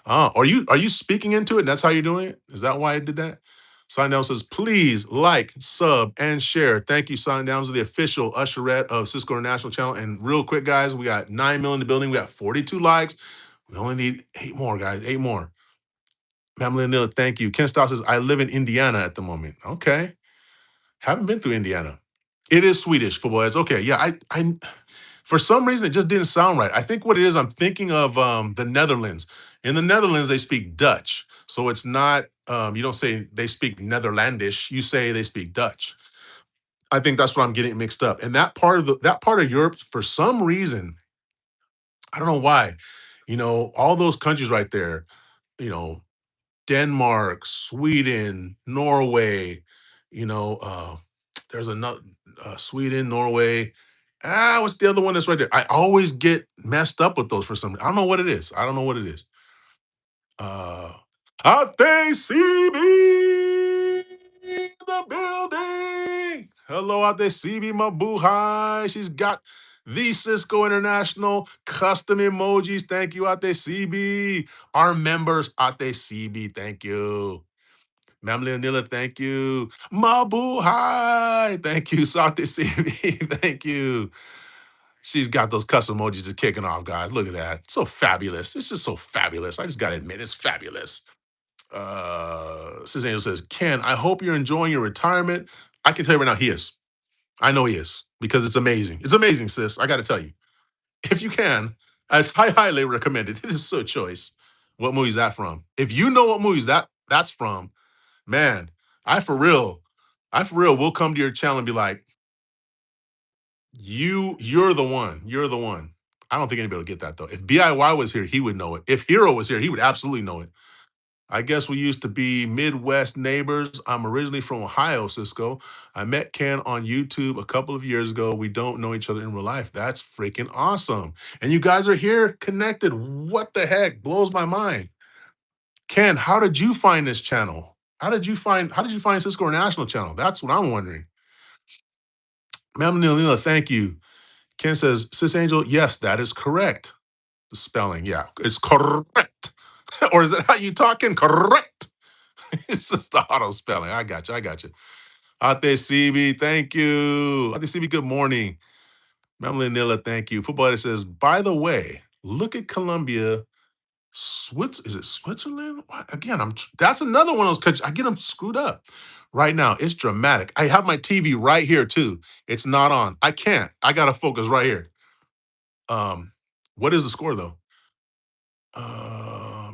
Oh, are you speaking into it? And that's how you're doing it? Is that why I did that? Sign Down says, please like, sub, and share. Thank you, Sign Downs, the official usherette of Cisco International Channel. And real quick, guys, we got 9 million in the building. We got 42 likes. We only need 8 more, guys. 8 more. Pamela Nilla, thank you. Ken Stout says, I live in Indiana at the moment. Okay. Haven't been through Indiana. It is Swedish, football heads. Okay, yeah. I for some reason it just didn't sound right. I think what it is, I'm thinking of the Netherlands. In the Netherlands, they speak Dutch. So it's not you don't say they speak Netherlandish, you say they speak Dutch. I think that's what I'm getting mixed up. And that part of Europe, for some reason, I don't know why, all those countries right there, you know, Denmark, Sweden, Norway, you know, there's another Sweden, Norway. What's the other one that's right there? I always get messed up with those for some. I don't know what it is. I don't know what it is. Uh, Ate CB in the building. Hello, Ate CB Mabuhay. She's got the Cisco International custom emojis. Thank you, Ate CB. Our members, Ate CB. Thank you. Mam Leonilla, thank you. Mabuhay. Thank you, Sate CB. Thank you. She's got those custom emojis just kicking off, guys. Look at that. So fabulous. It's just so fabulous. I just got to admit, it's fabulous. Sis Angel says, Ken, I hope you're enjoying your retirement. I can tell you right now, he is. I know he is because it's amazing. It's amazing, sis. I got to tell you. If you can, I highly recommend it. It is so choice. What movie is that from? If you know what movies that's from, man, I for real, I for real will come to your channel and be like, you're the one. You're the one. I don't think anybody will get that though. If BIY was here, he would know it. If Hero was here, he would absolutely know it. I guess we used to be Midwest neighbors. I'm originally from Ohio, Cisco. I met Ken on YouTube a couple of years ago. We don't know each other in real life. That's freaking awesome. And you guys are here connected. What the heck? Blows my mind. Ken, how did you find this channel? How did you find Cisco National Channel? That's what I'm wondering. Ma'am Nealina, thank you. Ken says, Sis Angel, yes, that is correct. The spelling, yeah, it's correct. Or is that how you talking? Correct. It's just the auto spelling. I got you. I got you. Ate CB, thank you. Ate CB, good morning. Mamla Nilla, thank you. Football Edit says, by the way, look at Colombia. Is it Switzerland? Again, that's another one of those countries. I get them screwed up. Right now, it's dramatic. I have my TV right here too. It's not on. I can't. I gotta focus right here. What is the score though?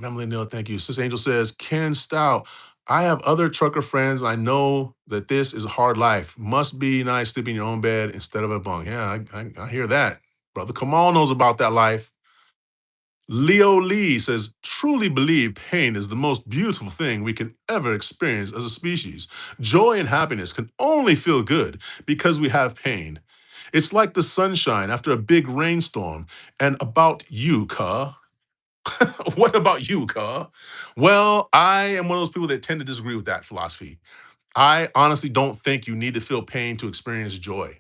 Emily Neal, thank you. Sis Angel says, Ken Stout, I have other trucker friends. I know that this is a hard life. Must be nice sleeping in your own bed instead of a bunk. Yeah, I hear that. Brother Kamal knows about that life. Leo Lee says, truly believe pain is the most beautiful thing we can ever experience as a species. Joy and happiness can only feel good because we have pain. It's like the sunshine after a big rainstorm. And about you, Ka. What about you, Ka? Well, I am one of those people that tend to disagree with that philosophy. I honestly don't think you need to feel pain to experience joy,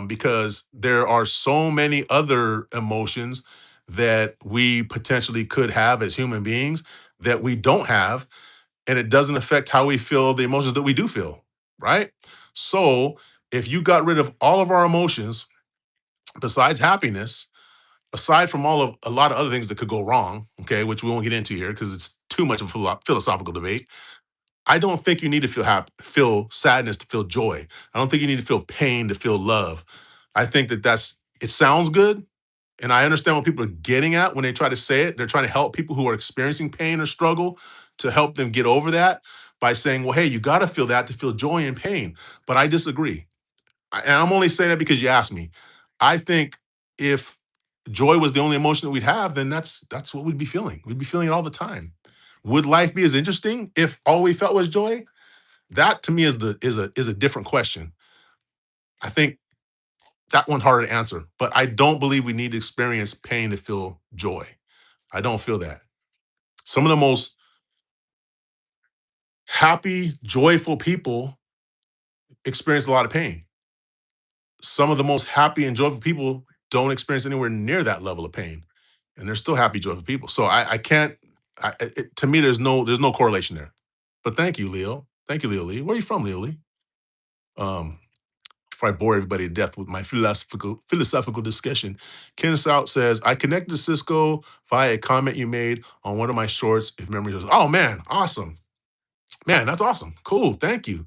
because there are so many other emotions that we potentially could have as human beings that we don't have, and it doesn't affect how we feel the emotions that we do feel, right? So if you got rid of all of our emotions besides happiness, aside from a lot of other things that could go wrong, okay, which we won't get into here because it's too much of a philosophical debate. I don't think you need to feel sadness to feel joy. I don't think you need to feel pain to feel love. I think it sounds good, and I understand what people are getting at when they try to say it. They're trying to help people who are experiencing pain or struggle to help them get over that by saying, well, hey, you got to feel that to feel joy and pain. But I disagree. And I'm only saying that because you asked me. I think if joy was the only emotion that we'd have, then that's what we'd be feeling. We'd be feeling it all the time. Would life be as interesting if all we felt was joy? That to me is a different question. I think that one harder to answer, but I don't believe we need to experience pain to feel joy. I don't feel that. Some of the most happy, joyful people experience a lot of pain. Some of the most happy and joyful people don't experience anywhere near that level of pain, and they're still happy, joyful people. So I can't. To me, there's no correlation there. But thank you, Leo. Thank you, Leo Lee. Where are you from, Leo Lee? Um, Before I bore everybody to death with my philosophical discussion, Ken Stout says, I connected to Cisco via a comment you made on one of my shorts. If memory goes, oh man, awesome. Man, that's awesome. Cool. Thank you.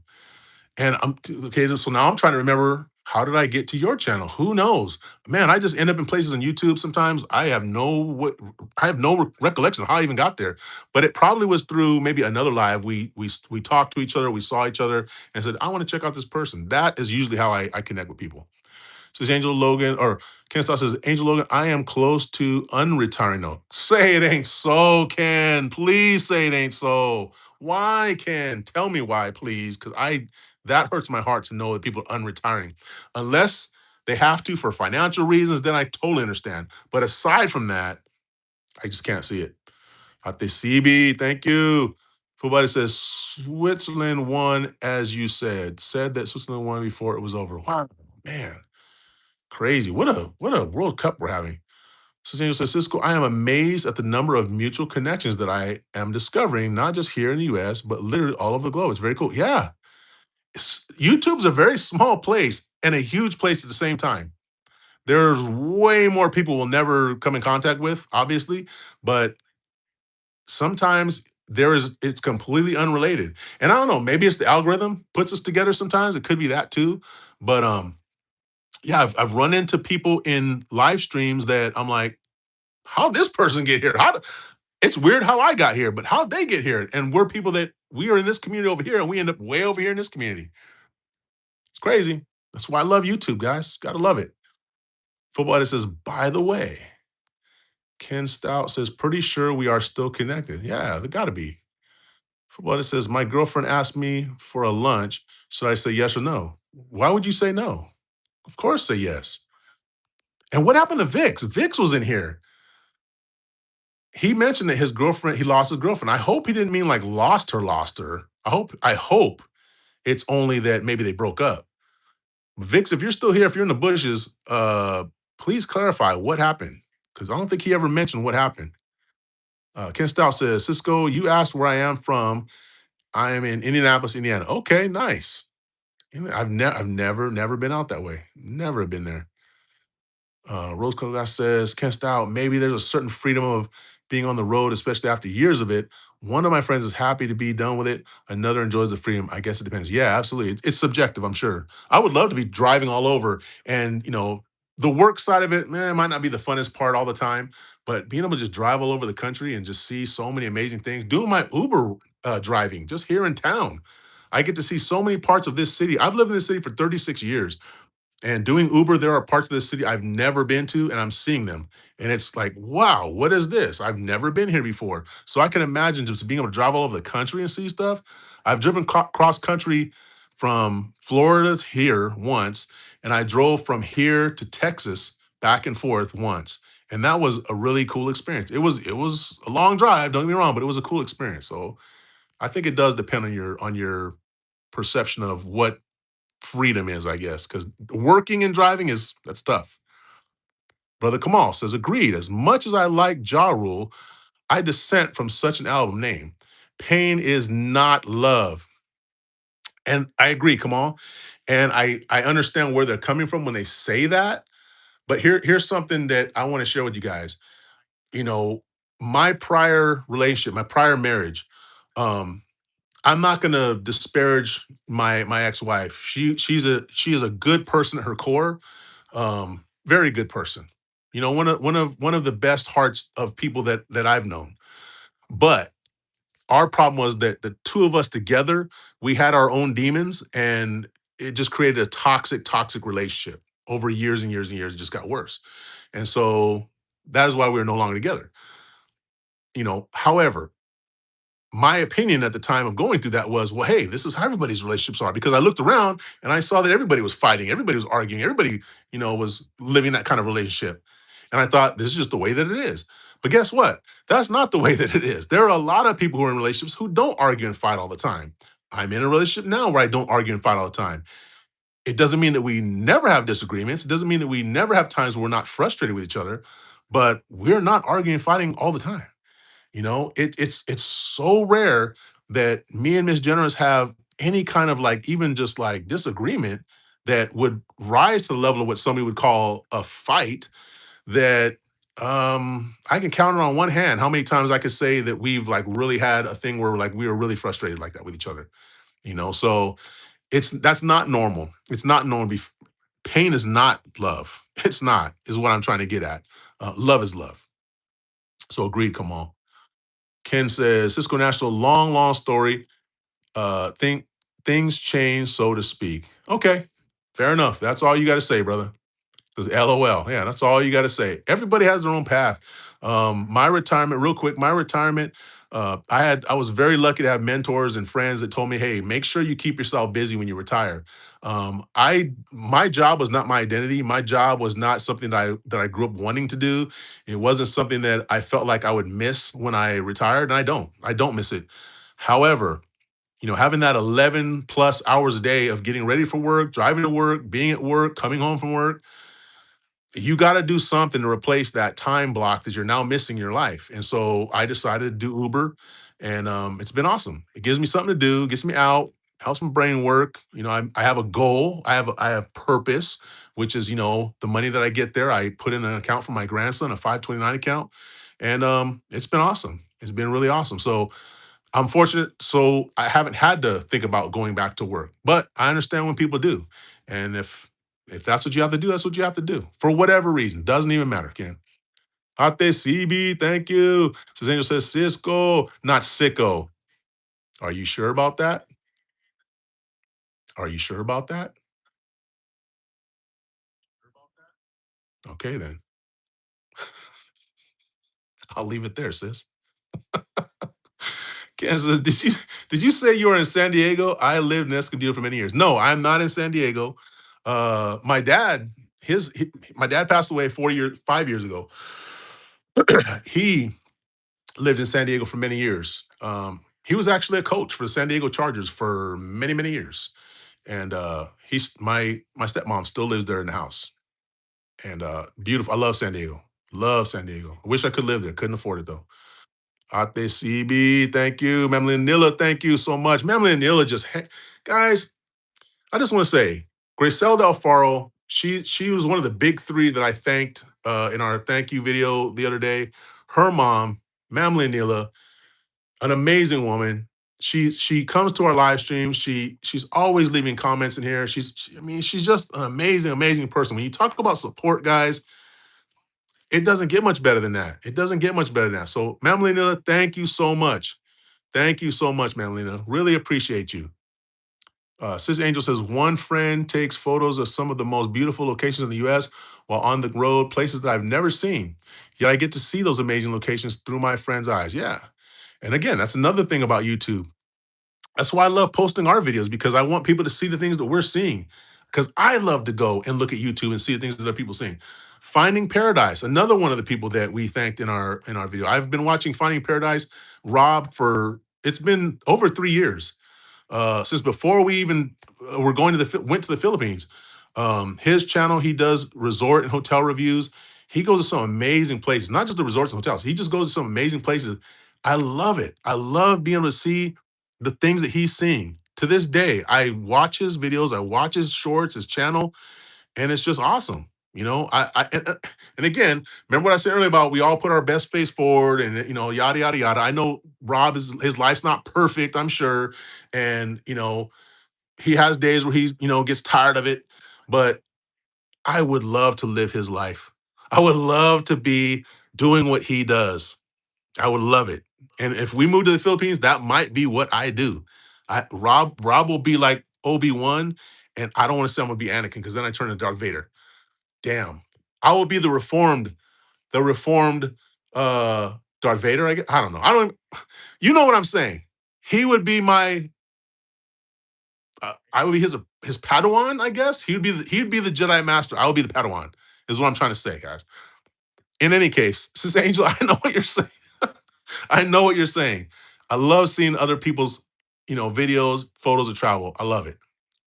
And I'm okay. So now I'm trying to remember, how did I get to your channel? Who knows? Man, I just end up in places on YouTube sometimes. I have no recollection of how I even got there. But it probably was through maybe another live. We talked to each other, we saw each other, and said, I want to check out this person. That is usually how I connect with people. Says Angel Logan, or Ken Stott says, Angel Logan, I am close to unretiring. No, say it ain't so, Ken. Please say it ain't so. Why, Ken? Tell me why, please. Because that hurts my heart to know that people are unretiring. Unless they have to for financial reasons, then I totally understand. But aside from that, I just can't see it. Ate CB, thank you. Fullbody says Switzerland won, as you said that Switzerland won before it was over. Wow, man. Crazy. What a World Cup we're having. Cecilio says, Cisco, I am amazed at the number of mutual connections that I am discovering, not just here in the US, but literally all over the globe. It's very cool. Yeah. YouTube's a very small place and a huge place at the same time. There's way more people we'll never come in contact with, obviously, but sometimes it's completely unrelated. And I don't know, maybe it's the algorithm puts us together sometimes. It could be that too. But yeah, I've run into people in live streams that I'm like, how'd this person get here? It's weird how I got here, but how'd they get here? And we're people that we are in this community over here, and we end up way over here in this community. It's crazy. That's why I love YouTube, guys. Gotta love it. Football says, by the way, Ken Stout says, pretty sure we are still connected. Yeah, they gotta be. Football says, my girlfriend asked me for a lunch. Should I say yes or no? Why would you say no? Of course, say yes. And what happened to Vix? Vix was in here. He mentioned that he lost his girlfriend. I hope he didn't mean like lost her. I hope it's only that maybe they broke up. Vix, if you're still here, if you're in the bushes, please clarify what happened. Because I don't think he ever mentioned what happened. Ken Stout says, Cisco, you asked where I am from. I am in Indianapolis, Indiana. Okay, nice. I've never been out that way. Never been there. Rose Colored Glass says, Ken Stout, maybe there's a certain freedom of being on the road, especially after years of it. One of my friends is happy to be done with it. Another enjoys the freedom. I guess it depends. Yeah, absolutely. It's subjective, I'm sure. I would love to be driving all over and, the work side of it, man, might not be the funnest part all the time, but being able to just drive all over the country and just see so many amazing things, doing my Uber driving just here in town. I get to see so many parts of this city. I've lived in this city for 36 years. And doing Uber, there are parts of the city I've never been to, and I'm seeing them. And it's like, wow, what is this? I've never been here before. So I can imagine just being able to drive all over the country and see stuff. I've driven cross country from Florida to here once, and I drove from here to Texas back and forth once. And that was a really cool experience. It was a long drive, don't get me wrong, but it was a cool experience. So I think it does depend on your perception of what freedom is, I guess, because working and driving that's tough. Brother Kamal says, agreed. As much as I like Ja Rule, I dissent from such an album name. Pain is not love. And I agree, Kamal. And I understand where they're coming from when they say that. But here's something that I want to share with you guys. You know, my prior relationship, my prior marriage, um, I'm not gonna disparage my ex-wife. She is a good person at her core. Very good person. One of the best hearts of people that I've known. But our problem was that the two of us together, we had our own demons, and it just created a toxic relationship over years and years and years. It just got worse. And so that is why we were no longer together. However, my opinion at the time of going through that was, well, hey, this is how everybody's relationships are, because I looked around and I saw that everybody was fighting, everybody was arguing, everybody, was living that kind of relationship. And I thought, this is just the way that it is. But guess what? That's not the way that it is. There are a lot of people who are in relationships who don't argue and fight all the time. I'm in a relationship now where I don't argue and fight all the time. It doesn't mean that we never have disagreements. It doesn't mean that we never have times where we're not frustrated with each other, but we're not arguing and fighting all the time. It's so rare that me and Miss Generous have any kind of like even just like disagreement that would rise to the level of what somebody would call a fight that I can count it on one hand how many times I could say that we've like really had a thing where like we were really frustrated like that with each other, you know. So it's that's not normal. It's not normal. Pain is not love. It's not, is what I'm trying to get at. Love is love. So agreed, come on. Ken says, Cisco National, long, long story. Think things change, so to speak. Okay, fair enough. That's all you got to say, brother. Because LOL. Yeah, that's all you got to say. Everybody has their own path. My retirement, real quick, my retirement, I was very lucky to have mentors and friends that told me, hey, make sure you keep yourself busy when you retire. My job was not my identity. My job was not something that I grew up wanting to do. It wasn't something that I felt like I would miss when I retired. And I don't. I don't miss it. However, having that 11 plus hours a day of getting ready for work, driving to work, being at work, coming home from work, you got to do something to replace that time block that you're now missing in your life. And so I decided to do Uber, and it's been awesome. It gives me something to do, gets me out, helps my brain work. I have a goal, I have purpose, which is the money that I get there, I put in an account for my grandson, a 529 account, and it's been awesome. It's been really awesome. So I'm fortunate, so I haven't had to think about going back to work. But I understand when people do. And if that's what you have to do, that's what you have to do. For whatever reason. Doesn't even matter, Ken. Ate CB, thank you. Angel says Cisco, not sicko. Are you sure about that? Are you sure about that? Okay, then. I'll leave it there, sis. Kansas, did you say you were in San Diego? I lived in Escondido for many years. No, I'm not in San Diego. My dad, my dad passed away 4 years, 5 years ago. He lived in San Diego for many years. He was actually a coach for the San Diego Chargers for many, many years. And he's my stepmom still lives there in the house. And beautiful. I love San Diego. Love San Diego. I wish I could live there. Couldn't afford it though. Ate CB, thank you. Memlin Nilla, thank you so much. Memlin Nilla guys, I just want to say, Gracel Alfaro, she was one of the big three that I thanked in our thank you video the other day. Her mom, Memlin Nilla, an amazing woman. She comes to our live stream. She's always leaving comments in here. I mean, she's just an amazing, amazing person. When you talk about support, guys, it doesn't get much better than that. It doesn't get much better than that. So, Mamlina, thank you so much. Thank you so much, Mamlina. Really appreciate you. Sis Angel says one friend takes photos of some of the most beautiful locations in the U.S. while on the road, places that I've never seen. Yet I get to see those amazing locations through my friend's eyes. Yeah. And again, that's another thing about YouTube. That's why I love posting our videos, because I want people to see the things that we're seeing. Because I love to go and look at YouTube and see the things that other people seeing. Finding Paradise, another one of the people that we thanked in our video. I've been watching Finding Paradise, Rob, for it's been over 3 years, since before we even were going to went to the Philippines. His channel, he does resort and hotel reviews. He goes to some amazing places, not just the resorts and hotels. He just goes to some amazing places. I love it. I love being able to see the things that he's seeing. To this day, I watch his videos, I watch his shorts, his channel, and it's just awesome. And again, remember what I said earlier about we all put our best face forward, and yada yada yada. I know Rob is his life's not perfect, I'm sure, and he has days where he's gets tired of it, but I would love to live his life. I would love to be doing what he does. I would love it. And if we move to the Philippines, that might be what I do. Rob will be like Obi-Wan, and I don't want to say I'm gonna be Anakin because then I turn into Darth Vader. Damn. I will be the reformed Darth Vader, I guess. I don't know. I don't you know what I'm saying. He would be my I would be his Padawan, I guess. He'd be the Jedi Master. I would be the Padawan, is what I'm trying to say, guys. In any case, Sis Angel, I know what you're saying. I know what you're saying. I love seeing other people's, videos, photos of travel. I love it.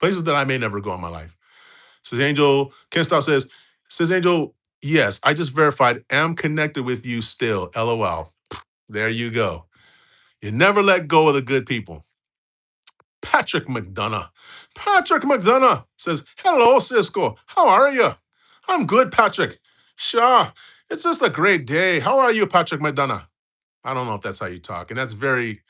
Places that I may never go in my life. Says Angel, Ken Stout says Angel, yes, I just verified, am connected with you still. LOL. There you go. You never let go of the good people. Patrick McDonough. Patrick McDonough says, "Hello, Cisco. How are you? I'm good, Patrick. Sure. It's just a great day. How are you, Patrick McDonough?" I don't know if that's how you talk. And that's very,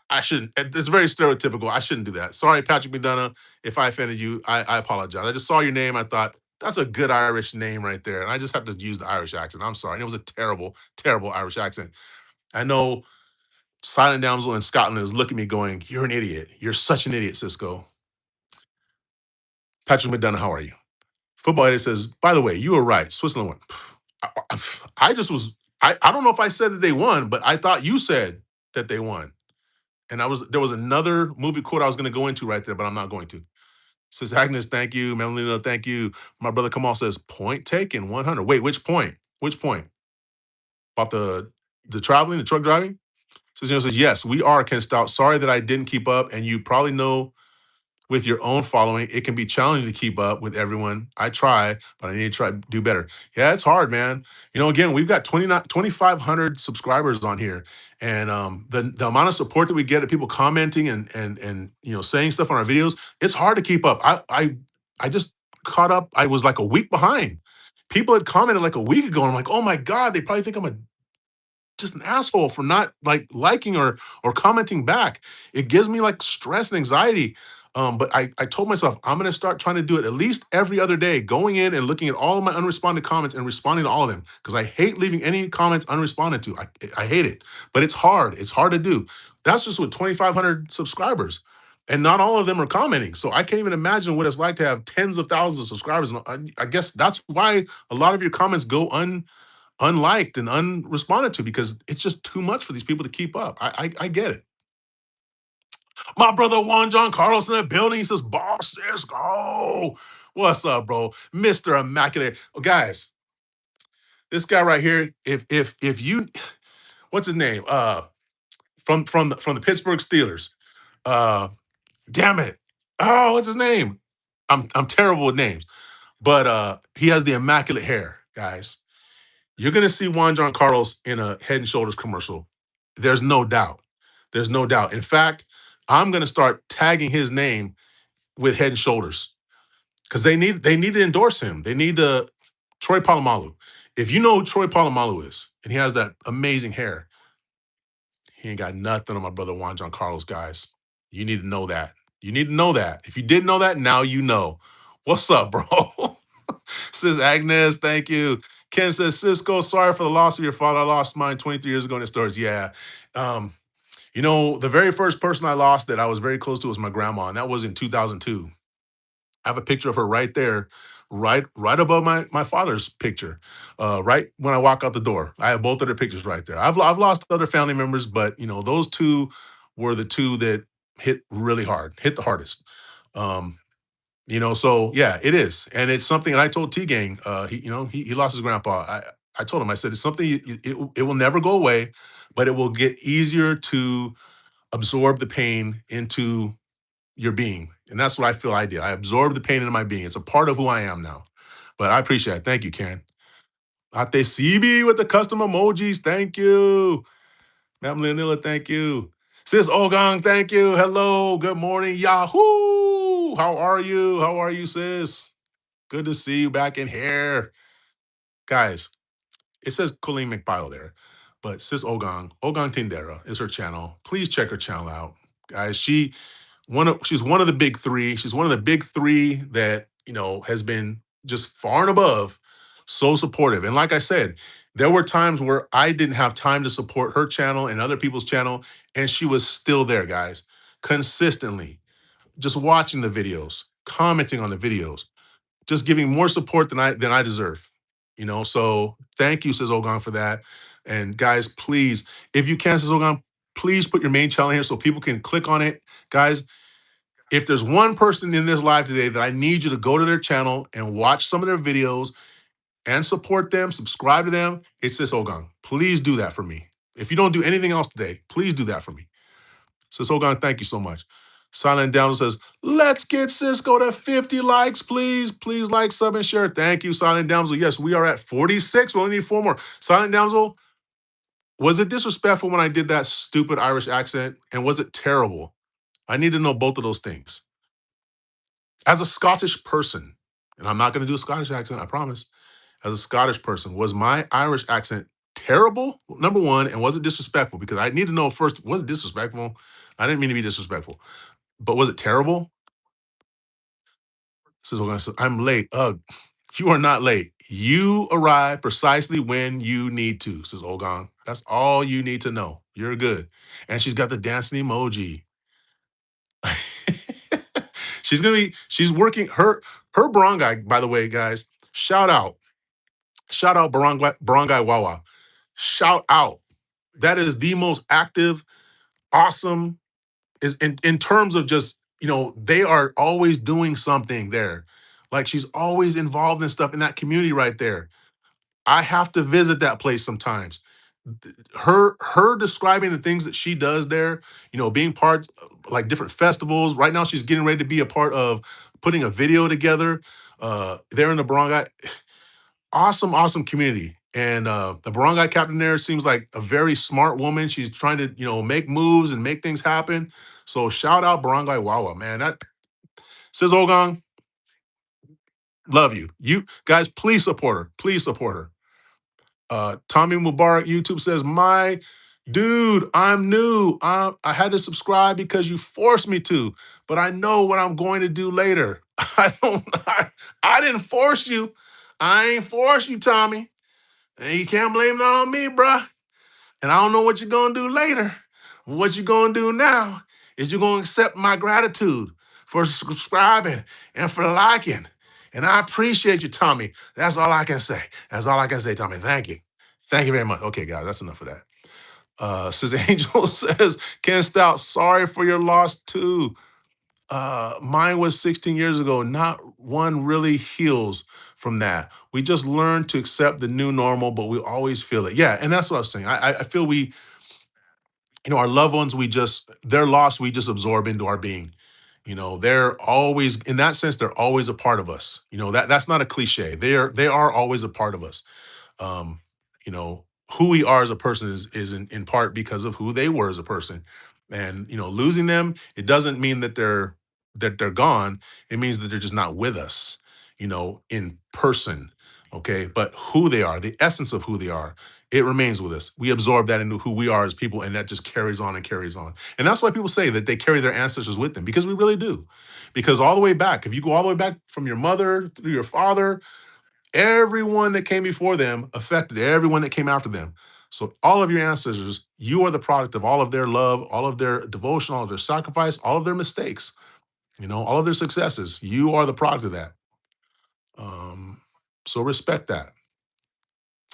I shouldn't, it's very stereotypical. I shouldn't do that. Sorry, Patrick McDonough. If I offended you, I apologize. I just saw your name. I thought, that's a good Irish name right there. And I just have to use the Irish accent. I'm sorry. And it was a terrible, terrible Irish accent. I know Silent Damsel in Scotland is looking at me going, "You're an idiot. You're such an idiot, Cisco." Patrick McDonough, how are you? Football Edit says, "By the way, you were right. Switzerland won." I just was, I don't know if I said that they won, but I thought you said that they won. And there was another movie quote I was going to go into right there, but I'm not going to. Says Agnes, thank you. Melina, thank you. My brother Kamal says, point taken, 100. Wait, which point? Which point? About the traveling, the truck driving? Says, yes, we are Ken Stout. Sorry that I didn't keep up. And you probably know with your own following, it can be challenging to keep up with everyone. I try, but I need to try to do better. Yeah, it's hard, man. Again, we've got 2,500 subscribers on here. And the amount of support that we get of people commenting and saying stuff on our videos, it's hard to keep up. I just caught up. I was like a week behind. People had commented like a week ago. And I'm like, oh my God, they probably think I'm just an asshole for not like liking or commenting back. It gives me like stress and anxiety. But I told myself I'm gonna start trying to do it at least every other day, going in and looking at all of my unresponded comments and responding to all of them because I hate leaving any comments unresponded to. I hate it, but it's hard. It's hard to do. That's just with 2,500 subscribers. And not all of them are commenting. So I can't even imagine what it's like to have tens of thousands of subscribers. And I guess that's why a lot of your comments go unliked and unresponded to because it's just too much for these people to keep up. I get it. My brother Juan John Carlos in the building. He says, "Boss Cisco, what's up, bro? Mister Immaculate." Oh, guys, this guy right here. If you, what's his name? From the Pittsburgh Steelers. Uh, damn it. Oh, what's his name? I'm terrible with names, but he has the immaculate hair, guys. You're gonna see Juan John Carlos in a Head and Shoulders commercial. There's no doubt. There's no doubt. In fact, I'm gonna start tagging his name with Head and Shoulders because they need to endorse him. They need to Troy Polamalu. If you know who Troy Polamalu is, and he has that amazing hair, he ain't got nothing on my brother Juan John Carlos, guys. You need to know that. You need to know that. If you didn't know that, now you know. What's up, bro? Says Agnes, thank you. Ken says, Cisco, sorry for the loss of your father. I lost mine 23 years ago in the stores. Yeah. Um, the very first person I lost that I was very close to was my grandma, and that was in 2002. I have a picture of her right there, right above my father's picture, right when I walk out the door. I have both of their pictures right there. I've lost other family members, but those two were the two that hit really hard, hit the hardest. Um, so yeah, it is, and it's something. And I told T Gang, he lost his grandpa. I told him, I said it's something. It will never go away, but it will get easier to absorb the pain into your being. And that's what I feel I did. I absorbed the pain into my being. It's a part of who I am now. But I appreciate it. Thank you, Ken. Ate CB with the custom emojis. Thank you. Ma'am Leonilla, thank you. Sis Ogang, thank you. Hello. Good morning. Yahoo. How are you? How are you, sis? Good to see you back in here. Guys, it says Colleen McBile there. But Sis Ogang Tindera is her channel. Please check her channel out. Guys, she's one of the big three. She's one of the big three that has been just far and above so supportive. And like I said, there were times where I didn't have time to support her channel and other people's channel, and she was still there, guys, consistently, just watching the videos, commenting on the videos, just giving more support than I deserve. So thank you, says Ogon, for that. And guys, please, if you can, says Ogon, please put your main channel here so people can click on it. Guys, if there's one person in this live today that I need you to go to their channel and watch some of their videos and support them, subscribe to them, it's this Ogang. Please do that for me. If you don't do anything else today, please do that for me. Sis Ogang, thank you so much. Silent Down says, let's get Cisco to 50 likes, please. Please like, sub, and share. Thank you, Silent Damsel. Yes, we are at 46. We only need 4 more. Silent Damsel, was it disrespectful when I did that stupid Irish accent? And was it terrible? I need to know both of those things. As a Scottish person, and I'm not going to do a Scottish accent, I promise. As a Scottish person, was my Irish accent terrible? Number one, and was it disrespectful? Because I need to know first, was it disrespectful? I didn't mean to be disrespectful, but was it terrible? Says, I'm late. You are not late. You arrive precisely when you need to, says Ogon. That's all you need to know. You're good. And she's got the dancing emoji. She's working her barangay, by the way, guys. Shout out. Shout out Barangay Wawa. Shout out. That is the most active, awesome is in terms of just, they are always doing something there. Like she's always involved in stuff in that community right there. I have to visit that place sometimes. Her describing the things that she does there, being part like different festivals. Right now, she's getting ready to be a part of putting a video together. There in the Barangay, awesome, awesome community. And the Barangay captain there seems like a very smart woman. She's trying to, make moves and make things happen. So shout out Barangay Wawa, man. That says Ogang, love you. You guys, please support her. Please support her. Tommy Mubarak YouTube says, my dude, I'm new. I had to subscribe because you forced me to, but I know what I'm going to do later. I didn't force you. I ain't force you, Tommy. And you can't blame that on me, bruh. And I don't know what you're gonna do later. What you're gonna do now is you're gonna accept my gratitude for subscribing and for liking. And I appreciate you, Tommy. That's all I can say. That's all I can say, Tommy. Thank you. Thank you very much. Okay, guys, that's enough of that. Says Angel says, Ken Stout, sorry for your loss too. Mine was 16 years ago. Not one really heals from that. We just learn to accept the new normal, but we always feel it. Yeah, and that's what I was saying. I feel we, our loved ones, their loss, we just absorb into our being. They're always, in that sense, they're always a part of us. That's not a cliche. They are always a part of us. um, who we are as a person is in part because of who they were as a person. And losing them, it doesn't mean that they're gone. It means that they're just not with us, in person. Okay. But who they are, the essence of who they are, it remains with us. We absorb that into who we are as people, and that just carries on and carries on. And that's why people say that they carry their ancestors with them, because we really do. Because all the way back, if you go all the way back from your mother through your father, everyone that came before them affected everyone that came after them. So all of your ancestors, you are the product of all of their love, all of their devotion, all of their sacrifice, all of their mistakes, all of their successes. You are the product of that. Um, so respect that.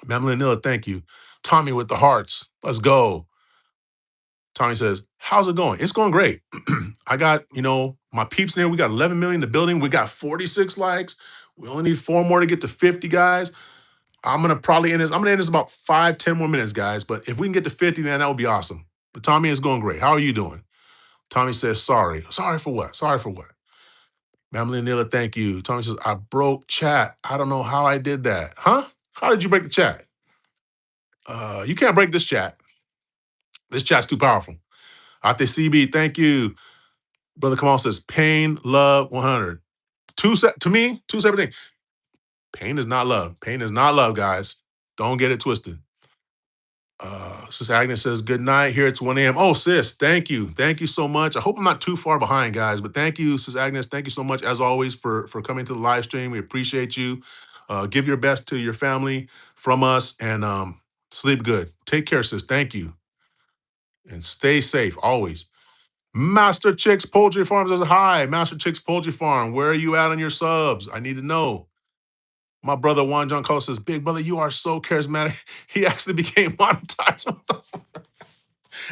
Madeline, thank you. Tommy with the hearts. Let's go. Tommy says, how's it going? It's going great. I got, my peeps there. We got 11 million in the building. We got 46 likes. We only need 4 more to get to 50, guys. I'm gonna probably end this. I'm gonna end this about 5, 10 more minutes, guys. But if we can get to 50, then that would be awesome. But Tommy is going great. How are you doing? Tommy says, sorry. Sorry for what? Sorry for what? Mamily Nila, thank you. Tommy says, I broke chat. I don't know how I did that. Huh? How did you break the chat? You can't break this chat. This chat's too powerful. Ate CB, thank you. Brother Kamal says, pain, love, 100. To me, two separate things. Pain is not love. Pain is not love, guys. Don't get it twisted. Sis Agnes says, good night. Here it's 1 a.m. Oh, sis, thank you. Thank you so much. I hope I'm not too far behind, guys, but thank you, Sis Agnes. Thank you so much, as always, for coming to the live stream. We appreciate you. Give your best to your family from us, and sleep good. Take care, sis. Thank you. And stay safe always. Master Chicks Poultry Farm says, hi, Master Chicks Poultry Farm. Where are you at on your subs? I need to know. My brother Juan John Cole says, big brother, you are so charismatic. He actually became monetized.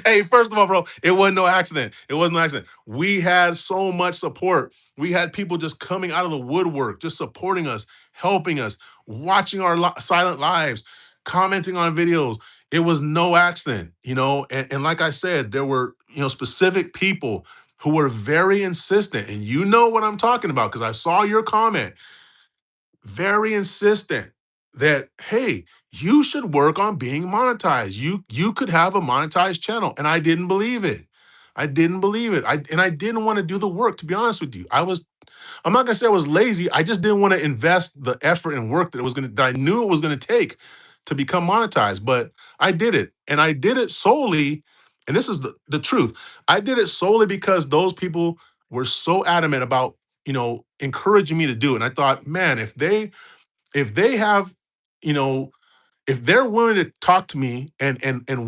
Hey, first of all, bro, it wasn't no accident. It wasn't no accident. We had so much support. We had people just coming out of the woodwork, just supporting us, helping us, watching our silent lives, commenting on videos. It was no accident, And like I said, there were, specific people who were very insistent. And you know what I'm talking about, because I saw your comment. Very insistent that, hey, you should work on being monetized. You could have a monetized channel. And I didn't believe it. I didn't believe it. I didn't want to do the work, to be honest with you. I'm not gonna say I was lazy. I just didn't want to invest the effort and work that I knew it was gonna take to become monetized. But I did it. And I did it solely, and this is the truth. I did it solely because those people were so adamant about, encouraging me to do it. And I thought, man, if they have, you know, if they're willing to talk to me and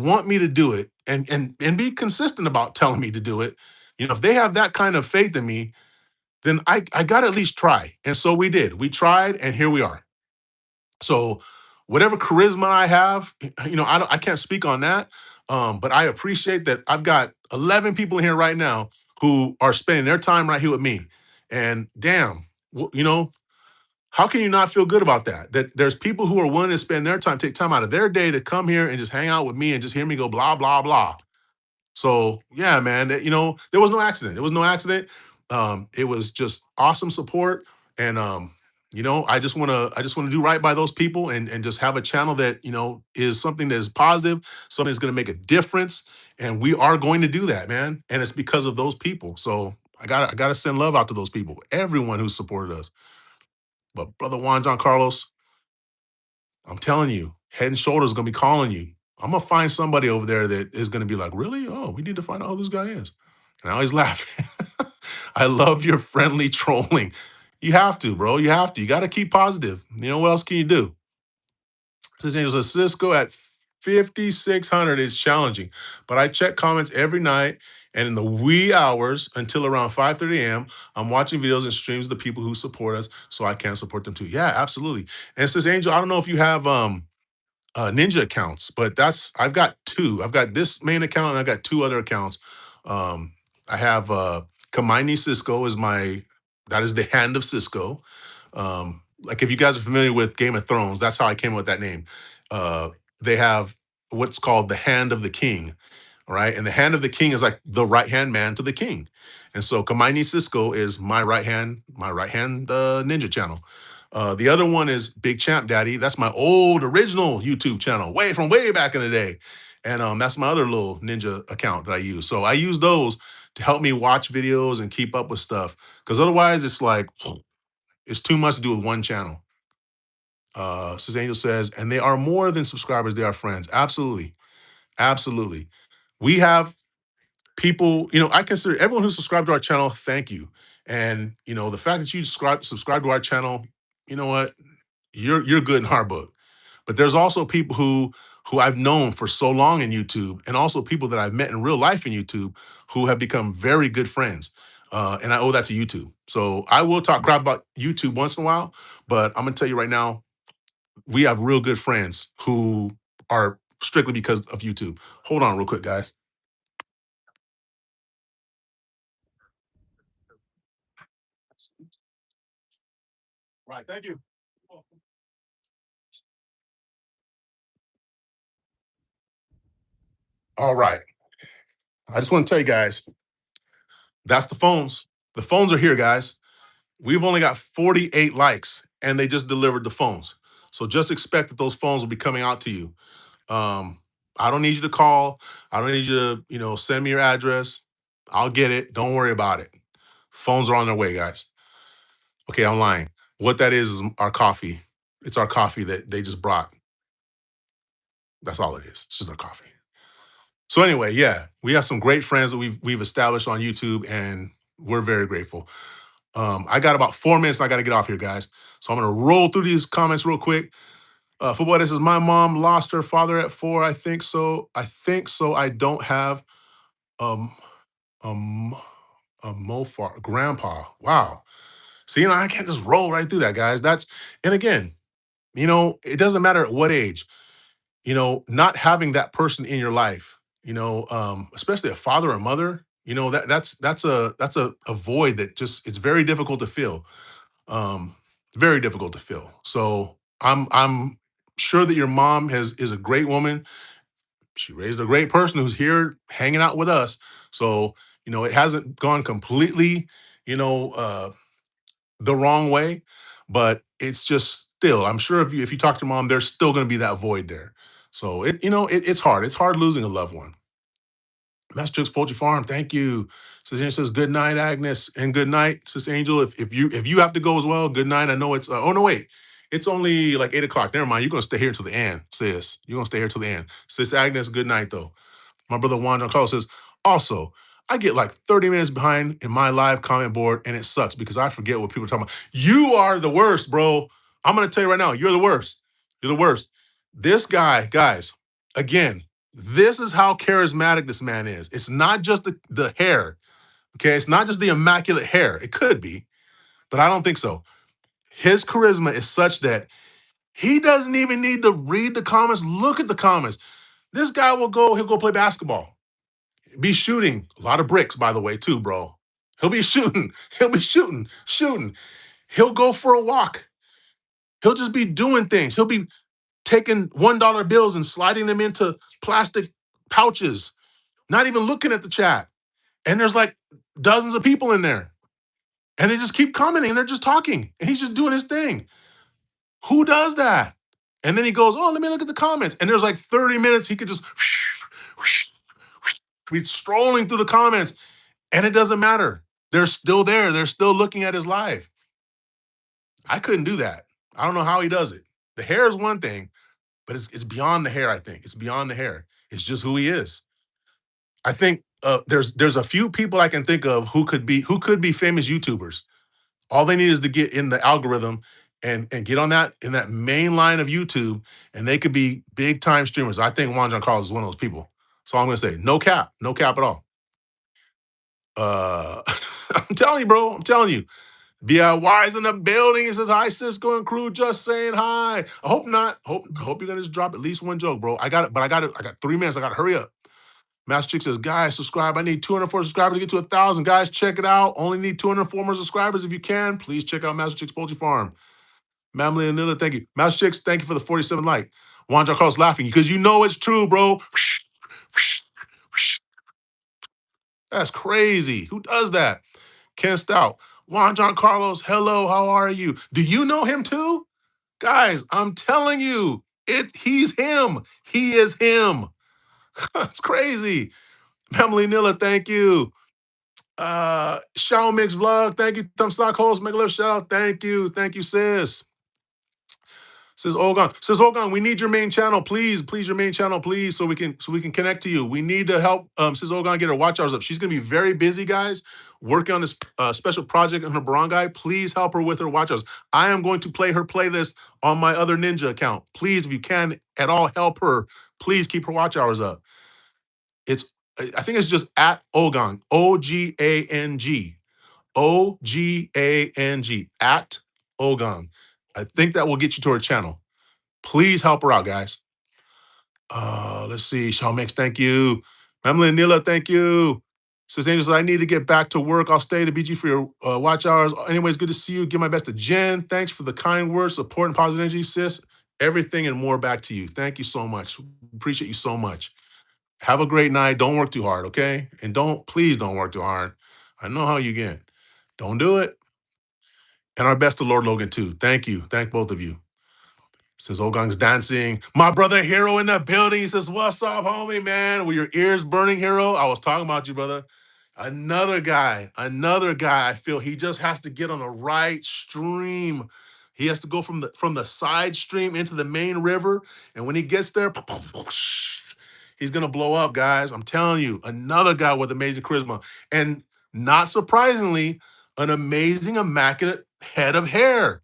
want me to do it and be consistent about telling me to do it, if they have that kind of faith in me, then I got to at least try. And so we did. We tried, and here we are. So whatever charisma I have, I can't speak on that. But I appreciate that I've got 11 people in here right now who are spending their time right here with me. And damn, how can you not feel good about that? That there's people who are willing to spend their time, take time out of their day to come here and just hang out with me and just hear me go blah blah blah. So yeah, man, there was no accident. It was no accident. It was just awesome support, and I just want to do right by those people and just have a channel that is something that is positive, something that's going to make a difference, and we are going to do that, man. And it's because of those people. So I gotta send love out to those people, everyone who supported us. But brother Juan John Carlos, I'm telling you, Head and Shoulders is gonna be calling you. I'm gonna find somebody over there that is gonna be like, really? Oh, we need to find out who this guy is. And I always laugh. I love your friendly trolling. You have to, bro. You have to. You got to keep positive. What else can you do? Says Angel says Cisco at 5,600 is challenging, but I check comments every night and in the wee hours until around 5:30 a.m. I'm watching videos and streams of the people who support us, so I can support them too. Yeah, absolutely. And it says Angel, I don't know if you have ninja accounts, but I've got two. I've got this main account and I've got two other accounts. Um, I have Kamaini Cisco is that is the hand of Cisco. Like if you guys are familiar with Game of Thrones, that's how I came up with that name. Uh, they have what's called the hand of the king, right? And the hand of the king is like the right hand man to the king. And so Kamaini Cisco is my right hand ninja channel. The other one is Big Champ Daddy. That's my old original YouTube channel, way back in the day. And that's my other little ninja account that I use. So I use those to help me watch videos and keep up with stuff. Because otherwise it's like it's too much to do with one channel. Says Angel says, and they are more than subscribers, they are friends. Absolutely. Absolutely. We have people, I consider everyone who subscribed to our channel, thank you. And the fact that you subscribe to our channel, you know what? You're good in our book. But there's also people who I've known for so long in YouTube, and also people that I've met in real life in YouTube who have become very good friends. And I owe that to YouTube. So I will talk crap about YouTube once in a while, but I'm gonna tell you right now, we have real good friends who are strictly because of YouTube. Hold on real quick, guys. Right, thank you. All right. I just want to tell you guys, that's the phones. The phones are here, guys. We've only got 48 likes and they just delivered the phones. So just expect that those phones will be coming out to you. Um, I don't need you to call. I don't need you to, send me your address. I'll get it. Don't worry about it. Phones are on their way, guys. Okay, I'm lying. What that is our coffee. It's our coffee that they just brought. That's all it is. It's just our coffee. So anyway, yeah, we have some great friends that we've established on YouTube, and we're very grateful. I got about 4 minutes. I got to get off here, guys. So I'm gonna roll through these comments real quick. Football. This is my mom lost her father at 4. I think so. I think so. I don't have um um a mofar grandpa. Wow. See, I can't just roll right through that, guys. And again, it doesn't matter at what age. Not having that person in your life. Especially a father or mother. That's a void that just it's very difficult to fill. um, very difficult to fill. So I'm sure that your mom is a great woman. She raised a great person who's here hanging out with us. So it hasn't gone completely, you know, uh, the wrong way, but it's just still. I'm sure if you talk to mom, there's still going to be that void there. So it's hard. It's hard losing a loved one. Master Poultry Farm, thank you. Sis Angel says, good night, Agnes, and good night, Sis Angel. If you have to go as well, good night. I know it's oh no, wait. It's only like 8 o'clock. Never mind. You're gonna stay here until the end, sis. You're gonna stay here till the end. Sis Agnes, good night though. My brother Juan Giancarlo says, also, I get like 30 minutes behind in my live comment board, and it sucks because I forget what people are talking about. You are the worst, bro. I'm gonna tell you right now, you're the worst. You're the worst. This guy, guys, again, this is how charismatic this man is. It's not just the hair, okay? It's not just the immaculate hair. It could be, but I don't think so. His charisma is such that he doesn't even need to read the comments, look at the comments. This guy he'll go play basketball, be shooting a lot of bricks, by the way, too, bro. He'll be shooting. He'll be shooting. He'll go for a walk. He'll just be doing things. He'll be taking $1 bills and sliding them into plastic pouches, not even looking at the chat. And there's like dozens of people in there. And they just keep commenting and they're just talking. And he's just doing his thing. Who does that? And then he goes, oh, let me look at the comments. And there's like 30 minutes he could just be strolling through the comments. And it doesn't matter. They're still there. They're still looking at his live. I couldn't do that. I don't know how he does it. The hair is one thing, but it's beyond the hair, I think. It's beyond the hair. It's just who he is. I think there's a few people I can think of who could be famous YouTubers. All they need is to get in the algorithm and get on that in that main line of YouTube, and they could be big time streamers. I think Juan Giancarlo is one of those people. So I'm gonna say no cap, no cap at all. I'm telling you, bro. I'm telling you. DIY's in the building. He says, hi, Cisco and crew, just saying hi. I hope not. I hope you're gonna just drop at least one joke, bro. I got it, but I got it. I got 3 minutes. I gotta hurry up. Master Chick says, guys, subscribe. I need 204 subscribers to get to 1,000. Guys, check it out. Only need 204 more subscribers. If you can, please check out Master Chick's Poultry Farm. Mamily and Nilla, thank you. Master Chicks, thank you for the 47 like. Juan Carlos laughing because you know it's true, bro. That's crazy. Who does that? Ken Stout. Juan Carlos, hello, how are you? Do you know him too? Guys, I'm telling you, he's him. He is him. That's crazy. Emily Nilla, thank you. Shaw Mix Vlog, thank you. Thumb Sock Host, make a little shout out. Thank you. Thank you, sis. Says Olgon, we need your main channel, please. Please, your main channel, please, so we can connect to you. We need to help says Olgon get her watch hours up. She's gonna be very busy, guys, working on this special project on her barangay. Please help her with her watch hours. I am going to play her playlist on my other Ninja account. Please, if you can at all help her, please keep her watch hours up. I think it's just at Ogang, Ogang, Ogang, at Ogang. I think that will get you to her channel. Please help her out, guys. Let's see. Shawn Mix, thank you. Emily and Nila, thank you. Says Angel, I need to get back to work. I'll stay to BG for your watch hours. Anyways, good to see you. Give my best to Jen. Thanks for the kind words, support, and positive energy, sis. Everything and more back to you. Thank you so much. Appreciate you so much. Have a great night. Don't work too hard, okay? And please don't work too hard. I know how you get. Don't do it. And our best to Lord Logan, too. Thank you. Thank both of you. Says Ogang's dancing. My brother Hero in the building. He says, what's up, homie, man? Were your ears burning, Hero? I was talking about you, brother. Another guy. I feel he just has to get on the right stream. He has to go from the side stream into the main river. And when he gets there, he's gonna blow up, guys. I'm telling you, another guy with amazing charisma. And not surprisingly, an amazing, immaculate head of hair.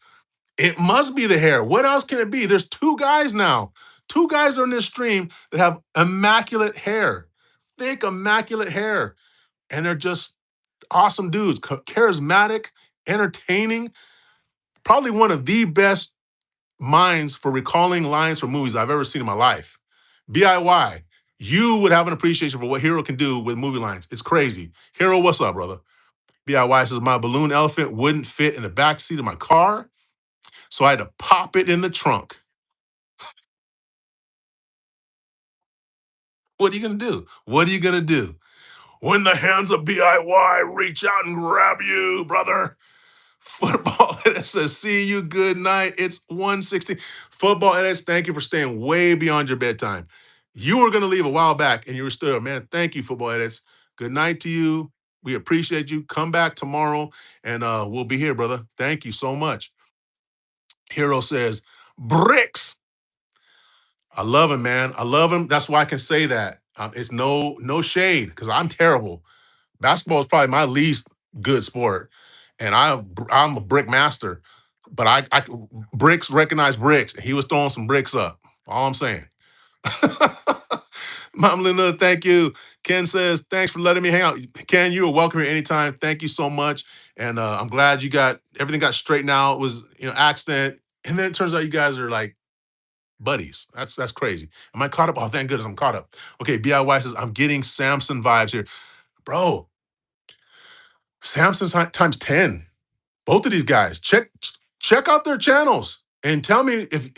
It must be the hair. What else can it be? There's two guys now. Two guys are in this stream that have immaculate hair, thick, immaculate hair. And they're just awesome dudes, charismatic, entertaining, probably one of the best minds for recalling lines from movies I've ever seen in my life. BIY, you would have an appreciation for what Hero can do with movie lines. It's crazy. Hero, what's up, brother? BIY says, my balloon elephant wouldn't fit in the back seat of my car, so I had to pop it in the trunk. What are you gonna do? What are you gonna do? When the hands of BIY reach out and grab you, brother. Football Edit says, see you, good night. It's 1:16. Football Edits, thank you for staying way beyond your bedtime. You were going to leave a while back and you were still, man. Thank you, football edits. Good night to you. We appreciate you. Come back tomorrow and we'll be here, brother. Thank you so much. Hero says, bricks. I love him, man. I love him. That's why I can say that. It's no shade because I'm terrible. Basketball is probably my least good sport, and I'm a brick master. But I bricks recognize bricks. He was throwing some bricks up. All I'm saying. Mom Linda, thank you. Ken says, thanks for letting me hang out. Ken, you are welcome here anytime. Thank you so much. And I'm glad you got everything got straightened out. It was, accident. And then it turns out you guys are like buddies. That's crazy. Am I caught up? Oh, thank goodness I'm caught up. Okay, BIY says, I'm getting Samson vibes here. Bro, Samson's times 10. Both of these guys. Check out their channels and tell me if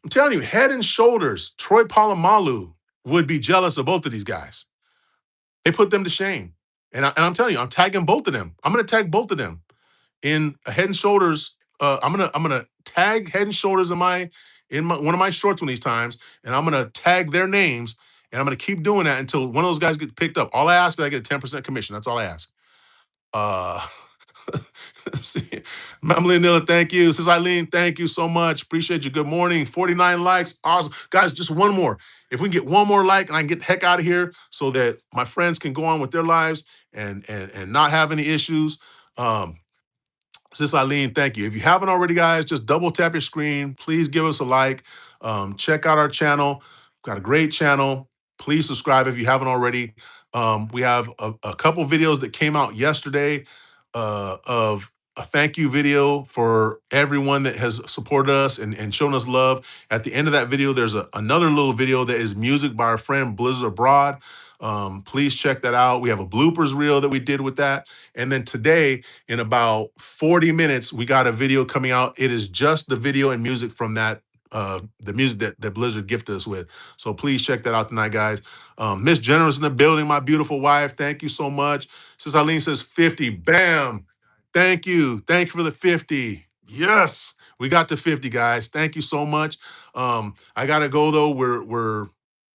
I'm telling you, head and shoulders, Troy Polamalu would be jealous of both of these guys. They put them to shame. And I'm telling you, I'm tagging both of them. I'm gonna tag both of them in a head and shoulders. I'm gonna tag head and shoulders in one of my shorts one of these times, and I'm gonna tag their names, and I'm gonna keep doing that until one of those guys gets picked up. All I ask is I get a 10% commission. That's all I ask. Uh see, Mamily Nilla, thank you. Sis Eileen, thank you so much. Appreciate you. Good morning. 49 likes. Awesome. Guys, just one more. If we can get one more like and I can get the heck out of here so that my friends can go on with their lives and not have any issues. Sis Eileen, thank you. If you haven't already, guys, just double tap your screen. Please give us a like. Check out our channel. We've got a great channel. Please subscribe if you haven't already. We have a couple videos that came out yesterday of a thank you video for everyone that has supported us and shown us love. At the end of that video, there's another little video that is music by our friend Blizzard Abroad. Please check that out. We have a bloopers reel that we did with that. And then today, in about 40 minutes, we got a video coming out. It is just the video and music from that, the music that Blizzard gifted us with. So please check that out tonight, guys. Miss Generous in the building, my beautiful wife. Thank you so much. Sis Eileen says 50. Bam. Thank you. Thank you for the 50. Yes. We got to 50, guys. Thank you so much. I gotta go though. We're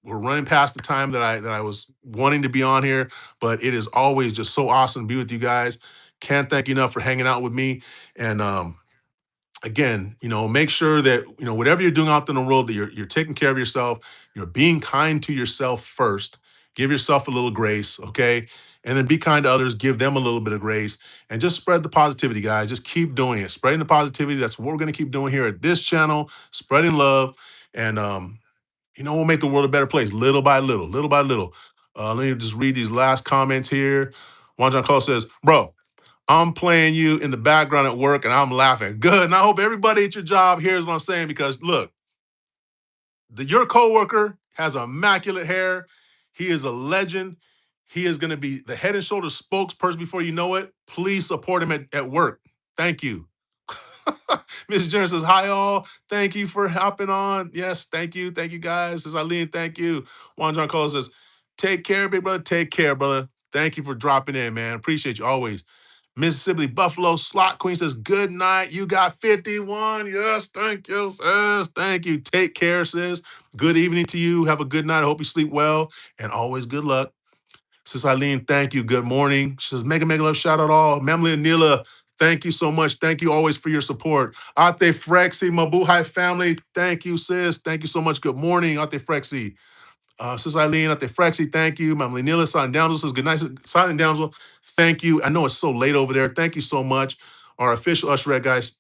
running past the time that I was wanting to be on here, but it is always just so awesome to be with you guys. Can't thank you enough for hanging out with me. And again, make sure that whatever you're doing out in the world, that you're taking care of yourself. You're being kind to yourself first. Give yourself a little grace, okay? And then be kind to others. Give them a little bit of grace, and just spread the positivity, guys. Just keep doing it. Spreading the positivity. That's what we're gonna keep doing here at this channel. Spreading love, and we'll make the world a better place, little by little, little by little. Let me just read these last comments here. Juan John Cole says, "Bro, I'm playing you in the background at work and I'm laughing. Good. And I hope everybody at your job hears what I'm saying because look, your coworker has immaculate hair. He is a legend. He is going to be the head and shoulders spokesperson before you know it. Please support him at work. Thank you." Miss Jenner says, hi, all. Thank you for hopping on. Yes, thank you. Thank you, guys. Says Eileen, thank you. Juan John Cole says, take care, big brother. Take care, brother. Thank you for dropping in, man. Appreciate you always. Mississippi Buffalo Slot Queen says, good night. You got 51. Yes, thank you, sis. Thank you. Take care, sis. Good evening to you. Have a good night. I hope you sleep well. And always good luck. Sis Eileen, thank you. Good morning. She says, mega love, shout out all. Memly and Neela, thank you so much. Thank you always for your support. Ate Frexi, Mabuhay family, thank you, sis. Thank you so much. Good morning, Ate Frexi. Sis Eileen, Ate Frexi, thank you. Memly Neela, Silent Damsel says, good night, Silent Damsel. Thank you. I know it's so late over there. Thank you so much. Our official usherette, guys,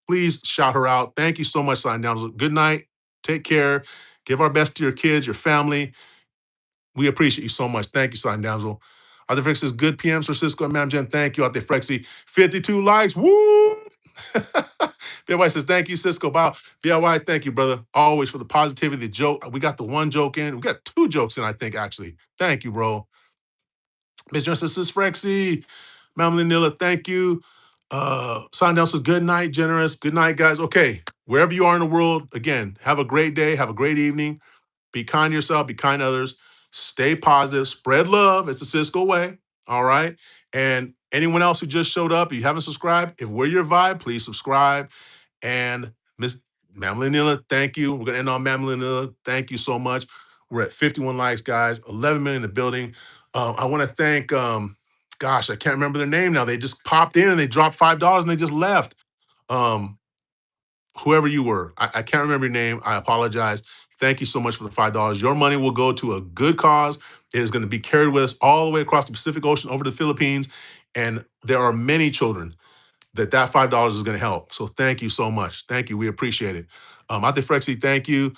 please shout her out. Thank you so much, Silent Damsel. Good night. Take care. Give our best to your kids, your family. We appreciate you so much. Thank you, Silent Damsel. Ate Frex says, good PMs for Cisco and Mam Jen. Thank you, Ate Frexy. 52 likes. Woo! BIY says, thank you, Cisco. Wow. BIY, thank you, brother. Always for the positivity, the joke. We got the one joke in. We got two jokes in, I think, actually. Thank you, bro. Miss Johnson says, Frexy. Mamily Nilla, thank you. Sign says, good night, generous. Good night, guys. Okay, wherever you are in the world, again, have a great day. Have a great evening. Be kind to yourself. Be kind to others. Stay positive. Spread love. It's a Cisco way. All right. And anyone else who just showed up, if you haven't subscribed, if we're your vibe, please subscribe. And Miss Mamily Nilla, thank you. We're going to end on Mamily Nilla. Thank you so much. We're at 51 likes, guys. 11 million in the building. I want to thank, gosh, I can't remember their name now. They just popped in and they dropped $5 and they just left. Um, Whoever you were, I can't remember your name. I apologize. Thank you so much for the $5. Your money will go to a good cause. It is going to be carried with us all the way across the Pacific Ocean over to the Philippines. And there are many children that $5 is going to help. So thank you so much. Thank you. We appreciate it. Ate Frexy, thank you.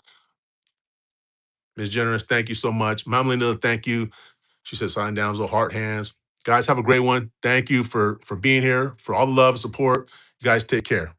Ms. Generous, thank you so much. Mom Linda, thank you. She says sign down, so heart hands. Guys, have a great one. Thank you for being here, for all the love and support. You guys take care.